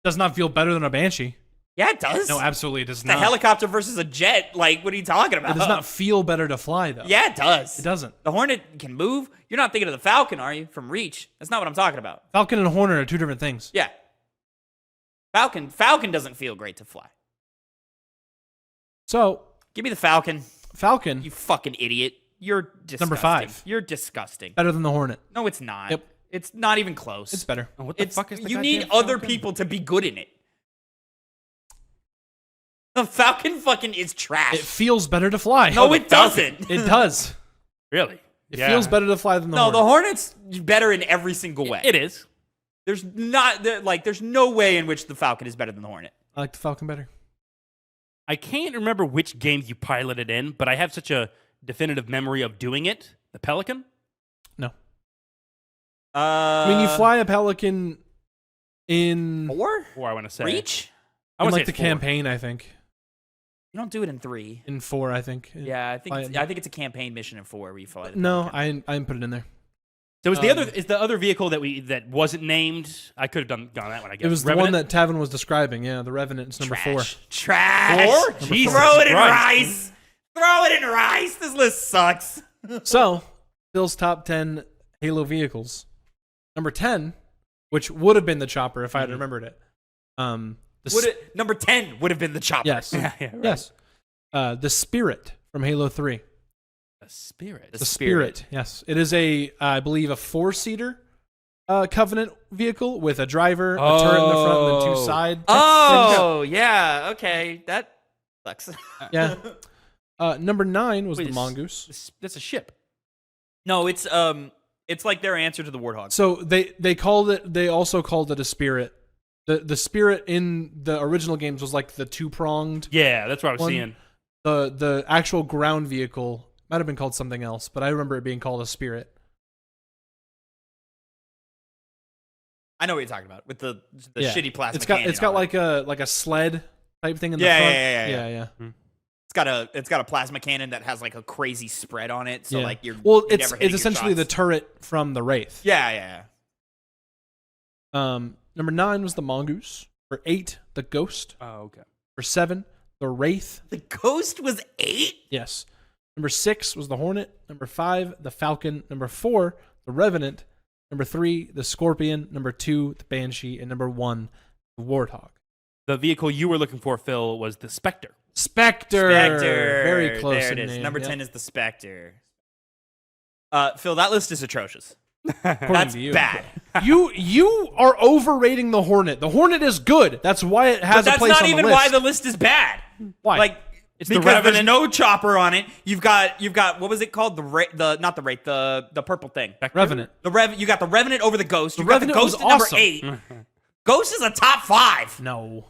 Does not feel better than a Banshee. Yeah, it does. No, absolutely it does it's not. a helicopter versus a jet. Like, what are you talking about? It does not feel better to fly, though. Yeah, it does. It doesn't. The Hornet can move. You're not thinking of the Falcon, are you? From Reach. That's not what I'm talking about. Falcon and Hornet are 2 different things. Yeah. Falcon doesn't feel great to fly. So, give me the Falcon. Falcon. You fucking idiot. You're disgusting. Number 5. You're disgusting. Better than the Hornet. No, it's not. Yep. It's not even close. It's better. Oh, what the fuck is the You need goddamn other Falcon? people to be good in it. The Falcon fucking is trash. It feels better to fly. No, it doesn't. It does. Really? It feels better to fly than the No, Hornet. the Hornet's better in every single way. It is. There's no way in which the Falcon is better than the Hornet. I like the Falcon better. I can't remember which game you piloted in, but I have such a definitive memory of doing it. The Pelican? No. I mean, you fly a Pelican in 4? Or I want to say. Reach? I in want to like say the 4. campaign, I think. You don't do it in 3. In 4, I think. Yeah, I Fly think it's a campaign mission in 4 where you fly the No, Pelican. I didn't put it in there. So is the other vehicle that wasn't named? I could have gone that one, I guess. It was the one that Tavin was describing. Yeah, the Revenant is number 4. Trash. 4? Jesus Throw it in Christ. rice. Throw it in rice. This list sucks. So, Phil's top 10 Halo vehicles. Number 10, which would have been the chopper if I had remembered it. Number 10 would have been the chopper. Yes. Yeah, right. Yes. The Spirit from Halo 3. The Spirit. The Spirit. Yes. It is I believe, a 4-seater Covenant vehicle with a driver, a turret in the front, and then 2 side. Oh, yeah. Okay. That sucks. Yeah. Number 9 was Wait, the Mongoose. That's a ship. No, it's like their answer to the Warthog. So they also called it a Spirit. The Spirit in the original games was like the 2-pronged. Yeah, that's what I was seeing. The actual ground vehicle might have been called something else, but I remember it being called a Spirit. I know what you're talking about with the shitty plastic. It's got like a sled type thing in the front. Yeah. It's got a plasma cannon that has like a crazy spread on it. So like it's essentially the turret from the Wraith. Yeah. Number 9 was the Mongoose. For 8, the Ghost. Oh, okay. For 7, the Wraith. The Ghost was 8? Yes. Number 6 was the Hornet. Number 5, the Falcon. Number 4, the Revenant. Number 3, the Scorpion. Number 2, the Banshee. And number 1, the Warthog. The vehicle you were looking for, Phil, was the Spectre. Spectre. Very close. There it in is. name. Number 10 is the Spectre. Phil, that list is atrocious. That's to you. bad. You are overrating the Hornet. The Hornet is good. That's why it has But a place that's on not the even list. why the list is bad. Why? Like It's the because there's Revenant. no chopper on it. You've got what was it called? The purple thing. Revenant. You got the Revenant over the Ghost. You got the Revenant Ghost was at number awesome. 8. Ghost is a top 5. No.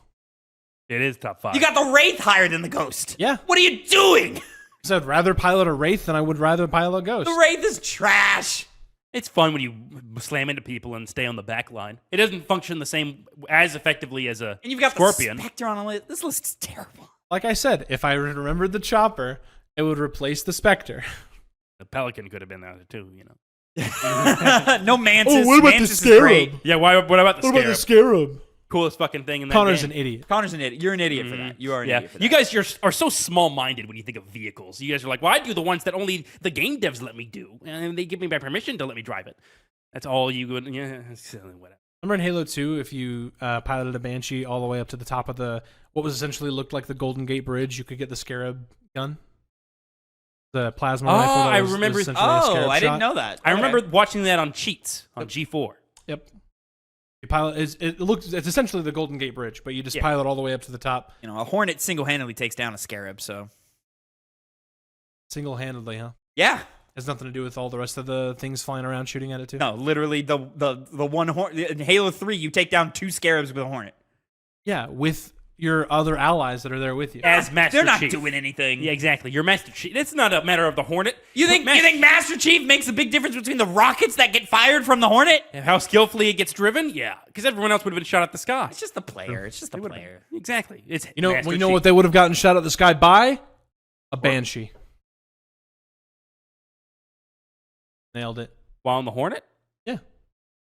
It is top 5. You got the Wraith higher than the Ghost. Yeah. What are you doing? So I'd rather pilot a Wraith than I would rather pilot a Ghost. The Wraith is trash. It's fun when you slam into people and stay on the back line. It doesn't function the same as effectively as a And you've got Scorpion. the Spectre on a list. This list is terrible. Like I said, if I remembered the Chopper, it would replace the Spectre. The Pelican could have been there too, you know. No Mantis. Oh, what about the Mantis is great. Scarab? Yeah, what about the Scarab? Scarab? Coolest fucking thing in that Connor's game. an idiot. Connor's an idiot. You're an idiot for that. You are an Yeah, idiot for that. you guys are so small-minded when you think of vehicles. You guys are like, well, I do the ones that only the game devs let me do, and they give me my permission to let me drive it. That's all you would. Yeah, whatever. Remember in Halo 2, if you piloted a Banshee all the way up to the top of what was essentially looked like the Golden Gate Bridge, you could get the Scarab gun? The plasma rifle. I was remember- essentially a Scarab I didn't shot. know that. I Okay. remember watching that on cheats on G4. Yep. You pilot it's essentially the Golden Gate Bridge, but you just pilot all the way up to the top. You know, a Hornet single-handedly takes down a Scarab, so. Single-handedly, huh? Yeah. Has nothing to do with all the rest of the things flying around shooting at it too. No, literally the one Hornet. In Halo 3, you take down 2 Scarabs with a Hornet. Yeah, with your other allies that are there with you. As Master They're not Chief. doing anything. Yeah, exactly. You're Master Chief. It's not a matter of the Hornet. You think Master Chief makes a big difference between the rockets that get fired from the Hornet? how skillfully it gets driven? Yeah, because everyone else would have been shot at the sky. It's just the player. It's just the player. Exactly. It's You know, Master you know Chief. what they would have gotten shot at the sky by? A Banshee. Nailed it. While on the Hornet? Yeah.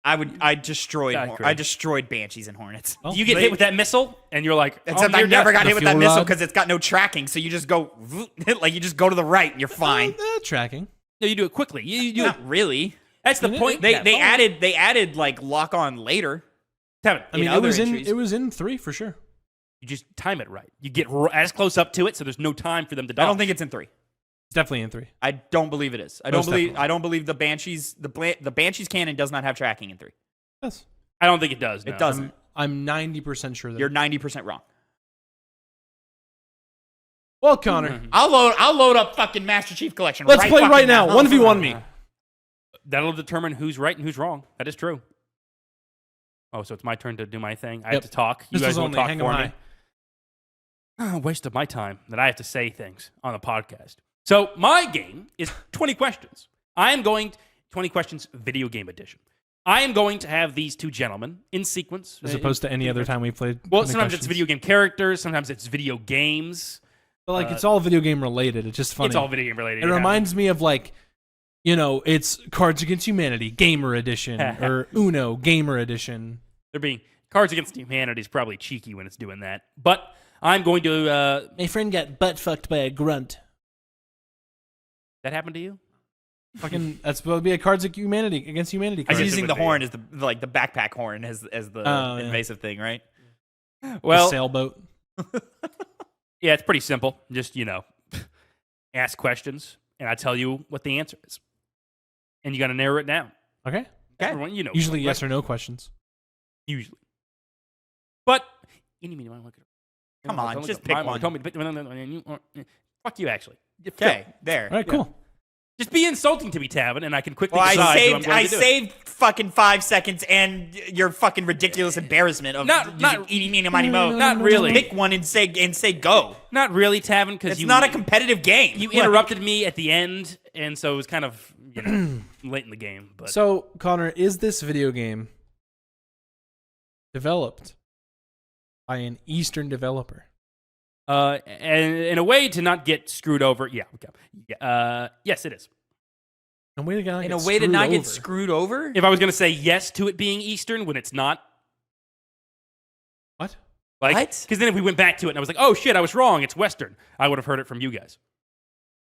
I destroyed I agree. I destroyed Banshees and Hornets. Well, You get hit with that missile, and you're like, Except oh, I you're never dead. got hit with that fuel missile rod? because it's got no tracking. So you just go, like you just go to the right and you're fine. Tracking. No, you do it quickly. You do it. Not really. That's the point. They Yeah, they added like lock on later. Tavin, I mean, other it was entries. it was in 3 for sure. you just time it right. You get as close up to it, so there's no time for them to dodge. I don't think it's in 3. It's definitely in 3. I don't believe it is. Most definitely. I don't believe the Banshees the Banshees cannon does not have tracking in 3. Yes. I don't think it does. No. It doesn't. I'm 90% sure that. You're 90% wrong. Well, Connor, Mm-hmm. I'll load up fucking Master Chief Collection. let's play fucking right now. 1v1 me. That'll determine who's right and who's wrong. That is true. Oh, so it's my turn to do my thing. I have Yep. to talk. You Pistols guys won't only. talk Hang 'em for high. me. Waste of my time that I have to say things on the podcast. So my game is 20 questions. I am going 20 questions video game edition. I am going to have these two gentlemen in sequence. As opposed to any other time we played. Well, 20 sometimes it's questions. video game characters. Sometimes it's video games. But like it's all video game related. It's just funny. It's all video game related. It reminds me of like, you know, it's Cards Against Humanity Gamer Edition or Uno Gamer Edition. They're being Cards Against Humanity is probably cheeky when it's doing that. But I'm going to. My friend got butt fucked by a grunt. That happened to you? Fucking, that's supposed to be a Cards Against Humanity I card. was guess it using would the be. horn as the backpack horn as the Oh, yeah. invasive thing, right? Well, Sailboat. yeah, it's pretty simple. Just, ask questions, and I tell you what the answer is. And you got to narrow it down. Okay. Everyone, Usually yes or no questions. Usually. But, Come on, just pick one. Fuck you, actually. Okay, there. All right, cool. Just be insulting to me, Tavin, and I can quickly Well, decide who I'm going I to do it. saved fucking 5 seconds and your fucking ridiculous embarrassment of Not- eating meeny miny mo. Not really. Pick one and say go. Not really, Tavin, because It's not a competitive game. You interrupted me at the end, and so it was kind of late in the game. But So, Connor, is this video game developed by an Eastern developer? and in a way to not get screwed over, yes, it is. In a way to not get screwed over? If I was going to say yes to it being Eastern when it's not, What? like, What? because then if we went back to it and I was like, oh shit, I was wrong, it's Western, I would have heard it from you guys.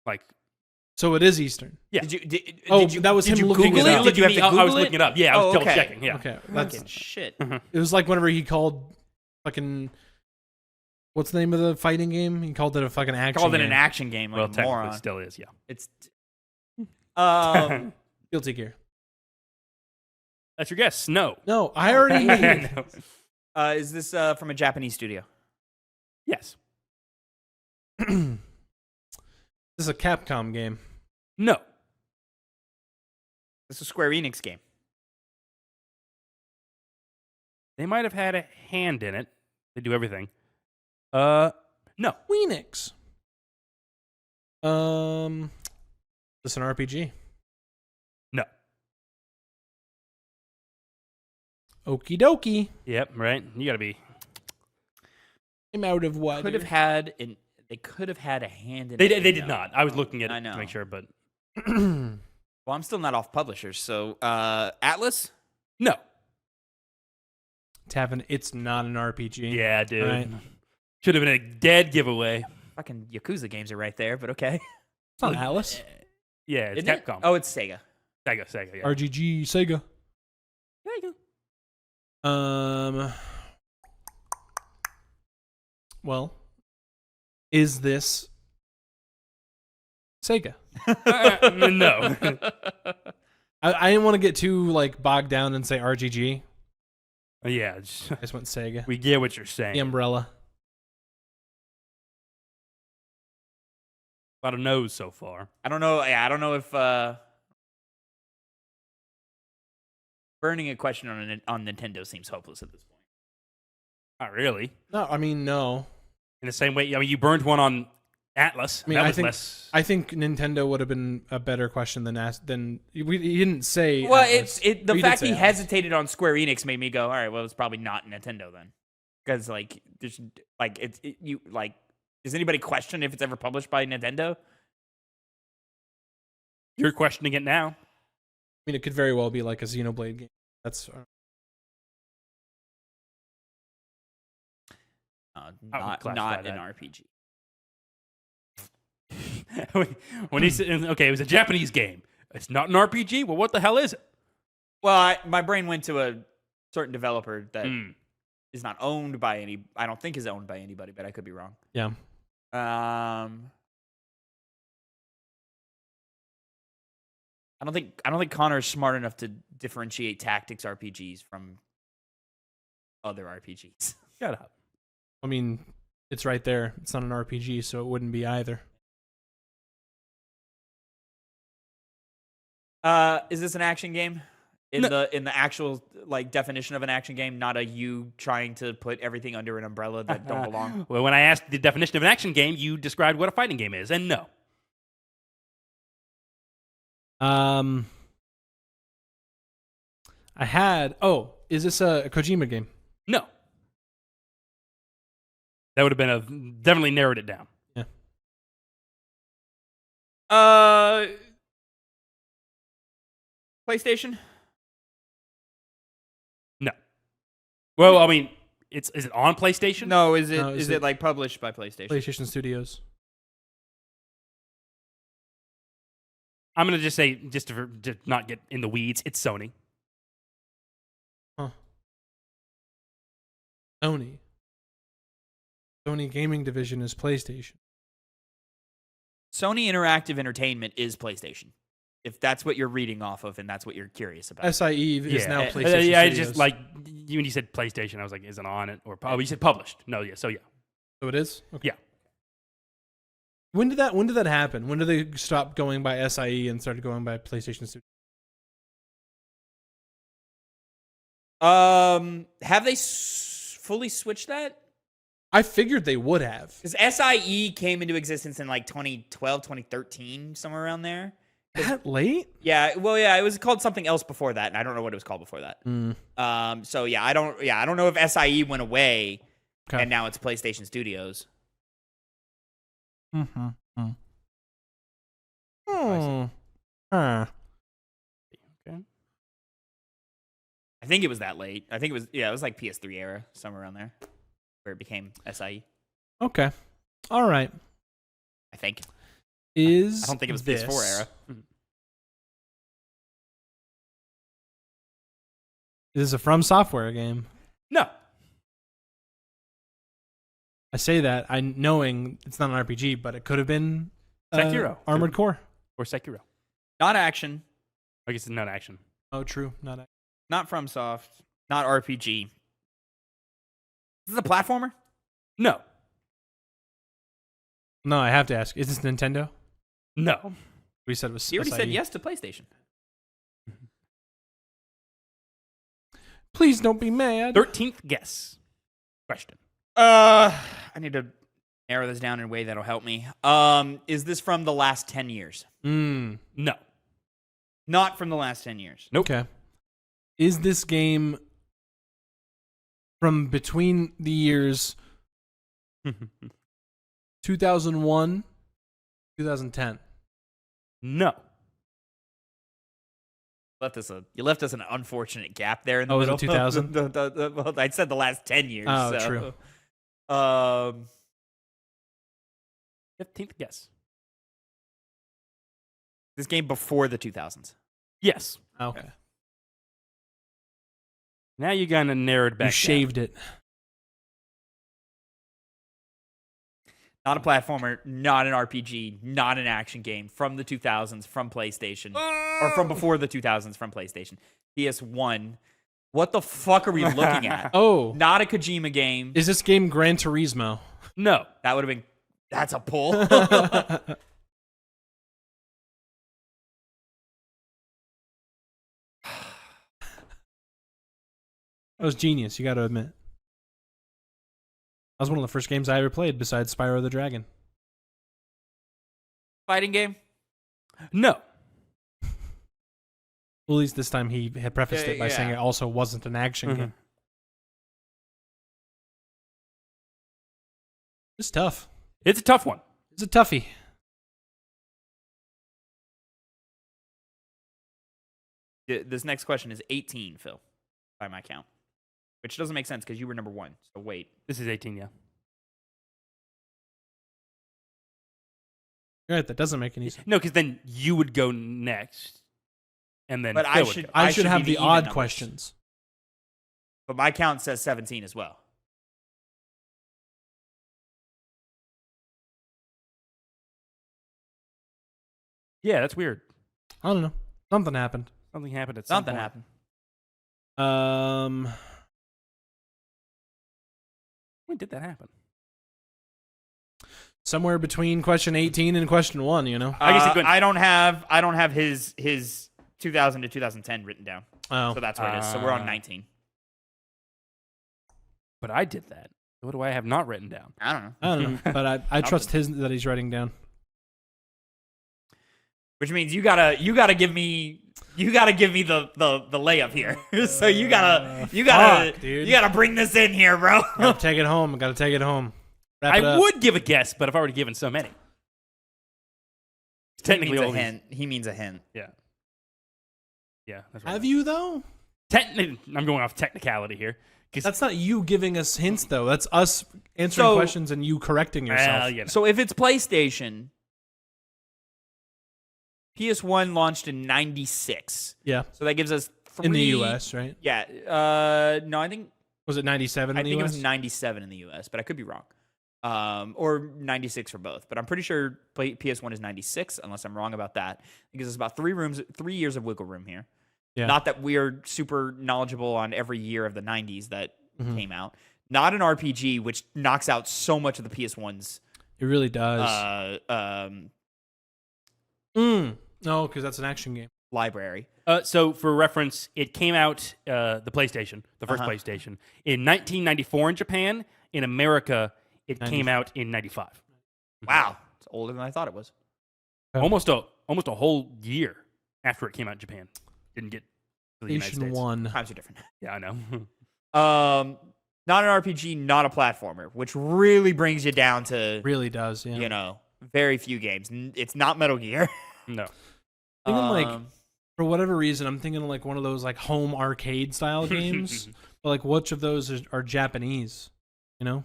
Like, So it is Eastern. yeah. That was him looking Google it it? up. Did you have to I was Google it? looking it up. Yeah, I was Oh, double okay. checking. Yeah. Okay. Fucking shit. It was like whenever he called fucking, what's the name of the fighting game? He called it a fucking action Called it game. an action game, Well, like a technically, moron. it still is. Yeah. It's Guilty Gear. That's your guess. No. No, I already No. Is this from a Japanese studio? Yes. This is a Capcom game. No. This is a Square Enix game. They might have had a hand in it. They do everything. No. Phoenix. Is this an RPG? No. Okie dokie. Yep, right. You got to be. I'm out of water. They could have had a hand in They it. did not. I was looking at I it know. to make sure, but Well, I'm still not off publishers, so Atlas? no. Tavin, it's not an RPG. Yeah, dude. Right. Should have been a dead giveaway. Fucking Yakuza games are right there, but okay. It's not Alice. Yeah, it's Isn't it? Capcom. Oh, it's Sega. Sega, yeah. RGG, Sega. There you go. Well, is this Sega? No. I didn't want to get too bogged down and say RGG. Yeah, I just went Sega. we get what you're saying. The umbrella. A lot of no's so far. I don't know. Yeah, I don't know if burning a question on Nintendo seems hopeless at this point. Not really. No, I mean no. In the same way, you burned one on Atlas. I mean, that I was think less. I think Nintendo would have been a better question than he didn't say. Well, Atlas. the But he did fact say he Atlas. hesitated on Square Enix made me go, all right, well, it's probably not Nintendo then, because there's does anybody question if it's ever published by Nintendo? You're questioning it now. I mean, it could very well be like a Xenoblade game. That's classify Not that. an RPG. When he said, okay, it was a Japanese game. It's not an RPG? Well, what the hell is it? Well, my brain went to a certain developer that Mm. is not owned by any. I don't think is owned by anybody, but I could be wrong. yeah. I don't think Connor's smart enough to differentiate tactics RPGs from other RPGs. Shut up. I mean, it's right there. It's not an RPG, so it wouldn't be either. Is this an action game? In the actual definition of an action game, not a you trying to put everything under an umbrella that don't belong. Well, when I asked the definition of an action game, you described what a fighting game is, and no. I had. Oh, is this a Kojima game? No. That would have been definitely narrowed it down. Yeah. PlayStation? No. Well, I mean, is it on PlayStation? No, is No, is it published by PlayStation? PlayStation Studios. I'm going to just say, just to not get in the weeds, it's Sony. Huh. Sony gaming division is PlayStation. Sony Interactive Entertainment is PlayStation. If that's what you're reading off of, and that's what you're curious about. SIE is now Yeah, PlayStation yeah, Studios. just when you said PlayStation, I was like, is it on it? Or you said published. No, yeah, so yeah. So it is? Okay. Yeah. When did that happen? When did they stop going by SIE and started going by PlayStation Studios? Have they fully switched that? I figured they would have. Because SIE came into existence in 2012, 2013, somewhere around there. That late? Yeah, well, yeah, it was called something else before that, and I don't know what it was called before that. So yeah, I don't know if SIE went away Okay. and now it's PlayStation Studios. Mm-hmm. Okay. I think it was that late. I think it was like PS3 era, somewhere around there, where it became SIE. Okay. All right. I think. I I don't think it was this PS4 era. Is this a From Software game? No. I say that knowing it's not an RPG, but it could have been Sekiro. Armored Core. Or Sekiro. Not action. I guess it's not action. Oh, true. Not Not FromSoft. Not RPG. Is this a platformer? No. No, I have to ask. Is this Nintendo? No. We said it was. You already said SIE. yes to PlayStation. Please don't be mad. 13th guess. Question. I need to narrow this down in a way that'll help me. Is this from the last 10 years? Mm. No. Not from the last 10 years. Nope. Okay. Is this game from between the years 2001, 2010? No. You left us an unfortunate gap there in the Oh, was middle. it 2000? Well, I said the last 10 years. Oh, so. true. 15th guess. This game before the 2000s. Yes. Okay. Now you kind of narrowed back. You shaved it. Not a platformer, not an RPG, not an action game. From the 2000s, from PlayStation. Or from before the 2000s, from PlayStation. PS1. What the fuck are we looking at? Oh. Not a Kojima game. Is this game Gran Turismo? No. That would have been... That's a pull. That was genius, you got to admit. That was one of the first games I ever played besides Spyro the Dragon. Fighting game? No. Well, at least this time he had prefaced it by saying it also wasn't an action game. It's tough. It's a tough one. It's a toughie. This next question is 18, Phil, by my count. Which doesn't make sense because you were number 1. So wait. This is 18, yeah. You're right, that doesn't make any sense. No, because then you would go next. And then But Phil would go. I should be have the the even odd numbers. questions. But my count says 17 as well. Yeah, that's weird. I don't know. Something happened. Something happened at some Something point. happened. When did that happen? Somewhere between question 18 and question 1, you know? I guess it couldn't- I don't have his 2000 to 2010 written down. Oh. So that's what it is. So we're on 19. But I did that. What do I have not written down? I don't know. I don't know. But I trust his that he's writing down. Which means you gotta give me the layup here. So you gotta Fuck, dude. you gotta bring this in here, bro. Gotta take it home. Gotta take it home. Wrap it I up. would give a guess, but I've already given so many. Technically, he means a all these- hint. He means a hint. Yeah. Yeah. That's right. Have you, though? I'm going off technicality here. That's not you giving us hints, though. That's us answering questions and you correcting yourself. Well, you know. So if it's PlayStation, PS1 launched in 96. Yeah. So that gives us 3... In the U.S., right? Yeah. No, I think... Was it 97 in I the think U.S.? it was 97 in the U.S., but I could be wrong. Or 96 for both. But I'm pretty sure PS1 is 96, unless I'm wrong about that. Because it's about 3 years of wiggle room here. Yeah. Not that we're super knowledgeable on every year of the 90s that Mm-hmm. came out. Not an RPG, which knocks out so much of the PS1's It really does. No, because that's an action game. library. So for reference, it came out, the PlayStation, the first PlayStation, in 1994 in Japan. In America, it came out in 95. Wow. It's older than I thought it was. Oh. Almost a whole year after it came out in Japan. Didn't get to the United Station States. 1. Times are different. Yeah, I know. Not an RPG, not a platformer, which really brings you down to, Really does, yeah. you know, very few games. It's not Metal Gear. No. Thinking like, for whatever reason, I'm thinking like one of those like home arcade style games. But like, which of those are Japanese? You know?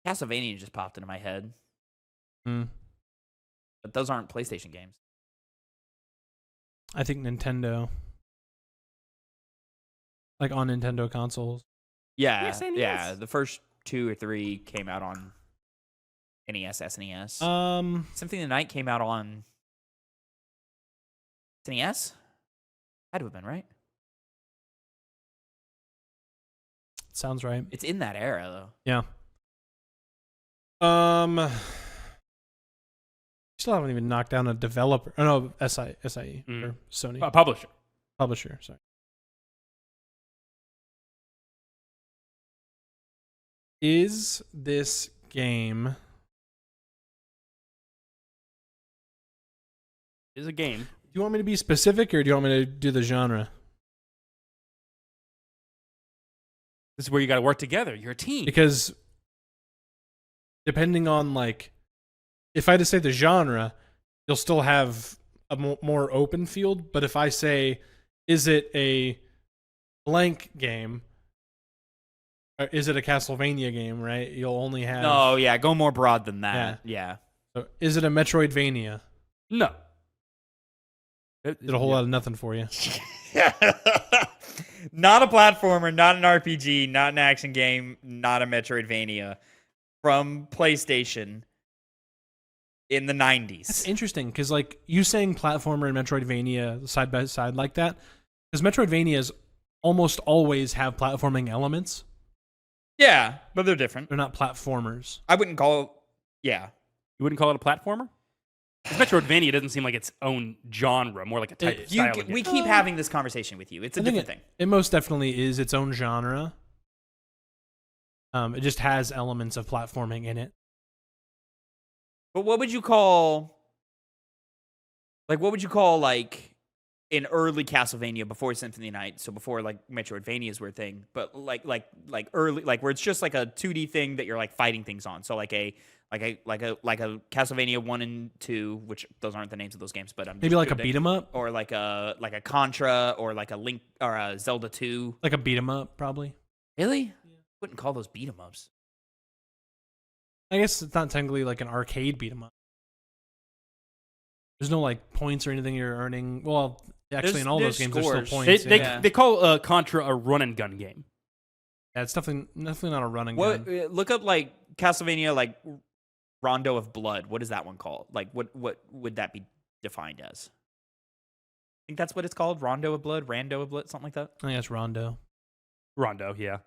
Castlevania just popped into my head. Hmm. But those aren't PlayStation games. I think Nintendo. Like on Nintendo consoles. Yeah, Yes, NES. yeah. The first 2 or 3 came out on NES, SNES. Symphony of the Night came out on SNES? Had to have been, right? sounds right. It's in that era though. Yeah. Still haven't even knocked down a developer. Oh no, SIE or Sony. Publisher. Sorry. Is this game? Is a game. Do you want me to be specific, or do you want me to do the genre? This is where you got to work together. You're a team. Because depending on like, if I just say the genre, you'll still have a more open field. But if I say, is it a blank game? Or is it a Castlevania game? Right? You'll only have. No, yeah, go more broad than that. Yeah. So is it a Metroidvania? No. Did a whole lot of nothing for you. Not a platformer, not an RPG, not an action game, not a Metroidvania from PlayStation in the 90s. That's interesting because, like, you saying platformer and Metroidvania side by side like that, because Metroidvanias almost always have platforming elements. Yeah, but they're different. They're not platformers. I wouldn't call. Yeah, you wouldn't call it a platformer? Because Metroidvania doesn't seem like its own genre, more like a type of style. We keep having this conversation with you. It's a different thing. It most definitely is its own genre. It just has elements of platforming in it. But what would you call? What would you call an early Castlevania before Symphony of the Night? So before Metroidvanias were a thing, but like early, where it's just like a 2D thing that you're fighting things on. So like a Castlevania 1 and 2, which those aren't the names of those games, but maybe like a beat 'em up, or like a Contra, or like a Link or a Zelda 2, like a beat 'em up, probably. Really? Yeah. Wouldn't call those beat 'em ups. I guess it's not technically like an arcade beat 'em up. There's no points or anything you're earning. Well, actually, in all those games, there's still points. They call Contra a run and gun game. Yeah, it's definitely not a run and gun. Look up Castlevania Rondo of Blood. What is that one called? What would that be defined as? I think that's what it's called. Rando of Blood, something like that. I think that's Rondo. Rondo, yeah.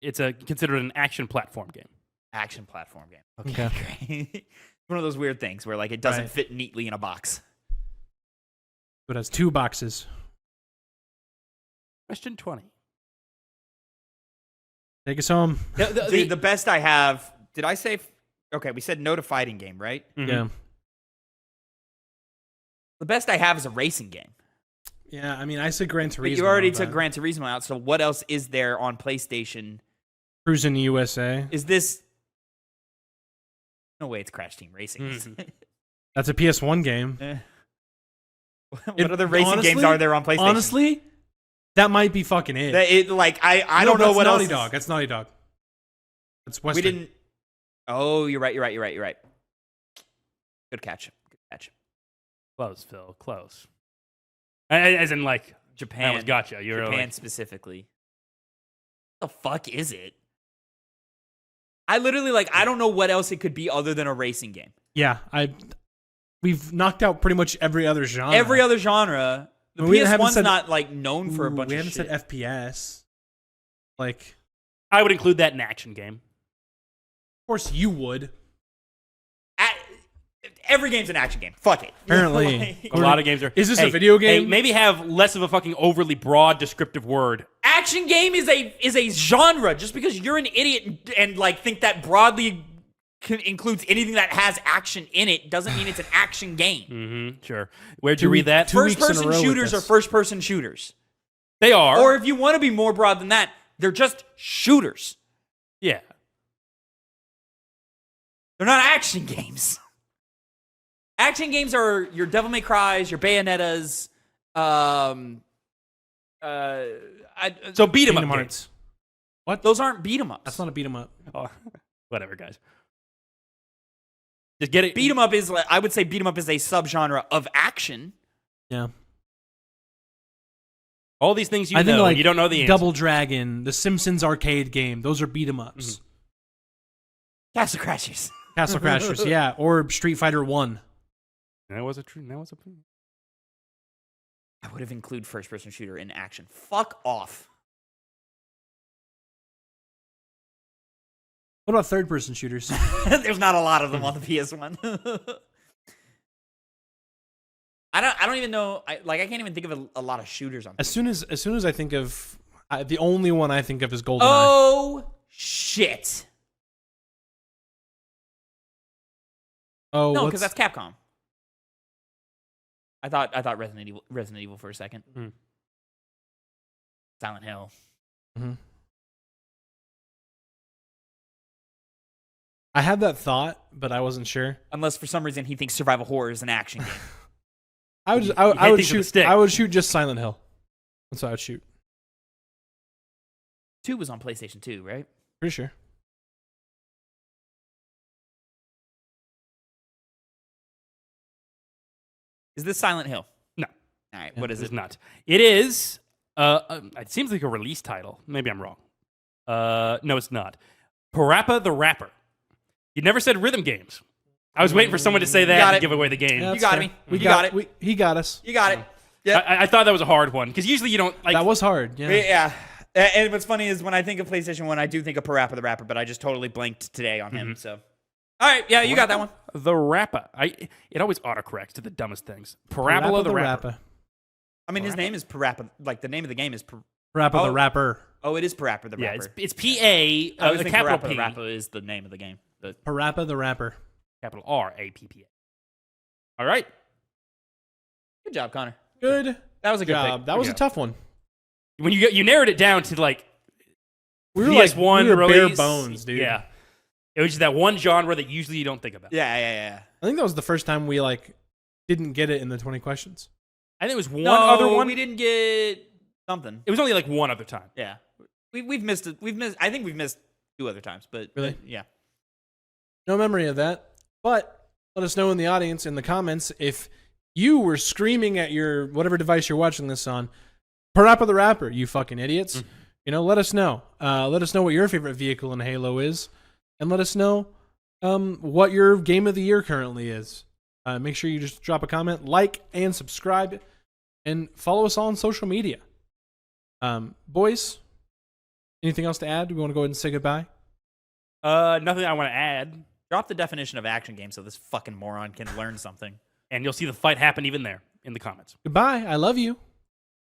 It's considered an action platform game. Action platform game. Okay. Great. One of those weird things where it doesn't fit neatly in a box. It has 2 boxes. Question 20. Take us home. The best I have. Did I say? Okay, we said no to fighting game, right? Mm-hmm. Yeah. The best I have is a racing game. Yeah, I mean, I said Gran Turismo. But you already took Gran Turismo out, so what else is there on PlayStation? Cruising USA. Is this? No way, it's Crash Team Racing. Mm-hmm. That's a PS1 game. What other racing games are there on PlayStation? Honestly, that might be fucking it. I don't know what else. Naughty Dog. That's Naughty Dog. That's Western. We didn't. Oh, you're right. Good catch. Close, Phil. Close. As in, Japan. That was gotcha. Japan specifically. What the fuck is it? I literally I don't know what else it could be other than a racing game. Yeah, we've knocked out pretty much every other genre. Every other genre. The PS1's not known for a bunch of shit. We haven't said FPS. I would include that in action game. Of course you would. Every game's an action game. Fuck it. Apparently. A lot of games are. Is this a video game? Hey, maybe have less of a fucking overly broad descriptive word. Action game is a genre. Just because you're an idiot and think that broadly includes anything that has action in it doesn't mean it's an action game. Mm-hmm. Sure. Where'd you read that? First-person shooters are first-person shooters. They are. Or if you want to be more broad than that, they're just shooters. Yeah. They're not action games. Action games are your Devil May Cries, your Bayonettas, so beat 'em up games. What? Those aren't beat 'em ups. That's not a beat 'em up. Oh, whatever, guys. Just get it. Beat 'em up is I would say beat 'em up is a subgenre of action. Yeah. All these things you know, and you don't know the answer. Double Dragon, the Simpsons arcade game, those are beat 'em ups. Mm-hmm. Castle Crashers. Castle Crashers, yeah, or Street Fighter 1. That was a. I would have included first-person shooter in action. Fuck off. What about third-person shooters? There's not a lot of them on the PS1. I don't even know. I can't even think of a lot of shooters on. As soon as I think of the only one I think of is GoldenEye. Oh shit! Oh no, because that's Capcom. I thought Resident Evil for a second. Mm. Silent Hill. Mm-hmm. I had that thought, but I wasn't sure. Unless for some reason he thinks survival horror is an action game. I would shoot just Silent Hill. That's what I would shoot. 2 was on PlayStation 2, right? Pretty sure. Is this Silent Hill? No. All right. What is it? It's not. It is. It seems like a release title. Maybe I'm wrong. No, it's not. Parappa the Rapper. You never said rhythm games. I was waiting for someone to say that and give away the game. Yeah, you got fair. me. He got us. You got it. Yeah. I thought that was a hard one because usually you don't like. That was hard. Yeah. Yeah. And what's funny is when I think of PlayStation 1, I do think of Parappa the Rapper, but I just totally blanked today on him. So, all right, yeah, you got that one. The Rapper. It always autocorrects to the dumbest things. Parabola the Rapper. I mean, his name is Parappa. Like the name of the game is Parappa the Rapper. Oh, it is Parappa the Rapper. Yeah, it's P-A. I was The thinking capital Parappa P. the Rapper is the name of the game. Parappa the Rapper. Capital R-A-P-P-A. All right. Good job, Connor. Good. That was a good job. pick. That was a tough one. When you narrowed it down to like We were PS1 we were bare release, bones, dude. Yeah. It was just that one genre that usually you don't think about. Yeah. I think that was the first time we didn't get it in the 20 questions. I think it was one No, other one. we didn't get something. It was only like one other time. Yeah. We've missed it. I think we've missed 2 other times, but Really? Yeah. No memory of that. But let us know in the audience, in the comments, if you were screaming at your whatever device you're watching this on, Parappa the Rapper, you fucking idiots. Let us know. Let us know what your favorite vehicle in Halo is. And let us know what your game of the year currently is. Make sure you just drop a comment, like, and subscribe. And follow us all on social media. Boys, anything else to add? Do we want to go ahead and say goodbye? Nothing I want to add. Drop the definition of action game so this fucking moron can learn something. And you'll see the fight happen even there in the comments. Goodbye. I love you.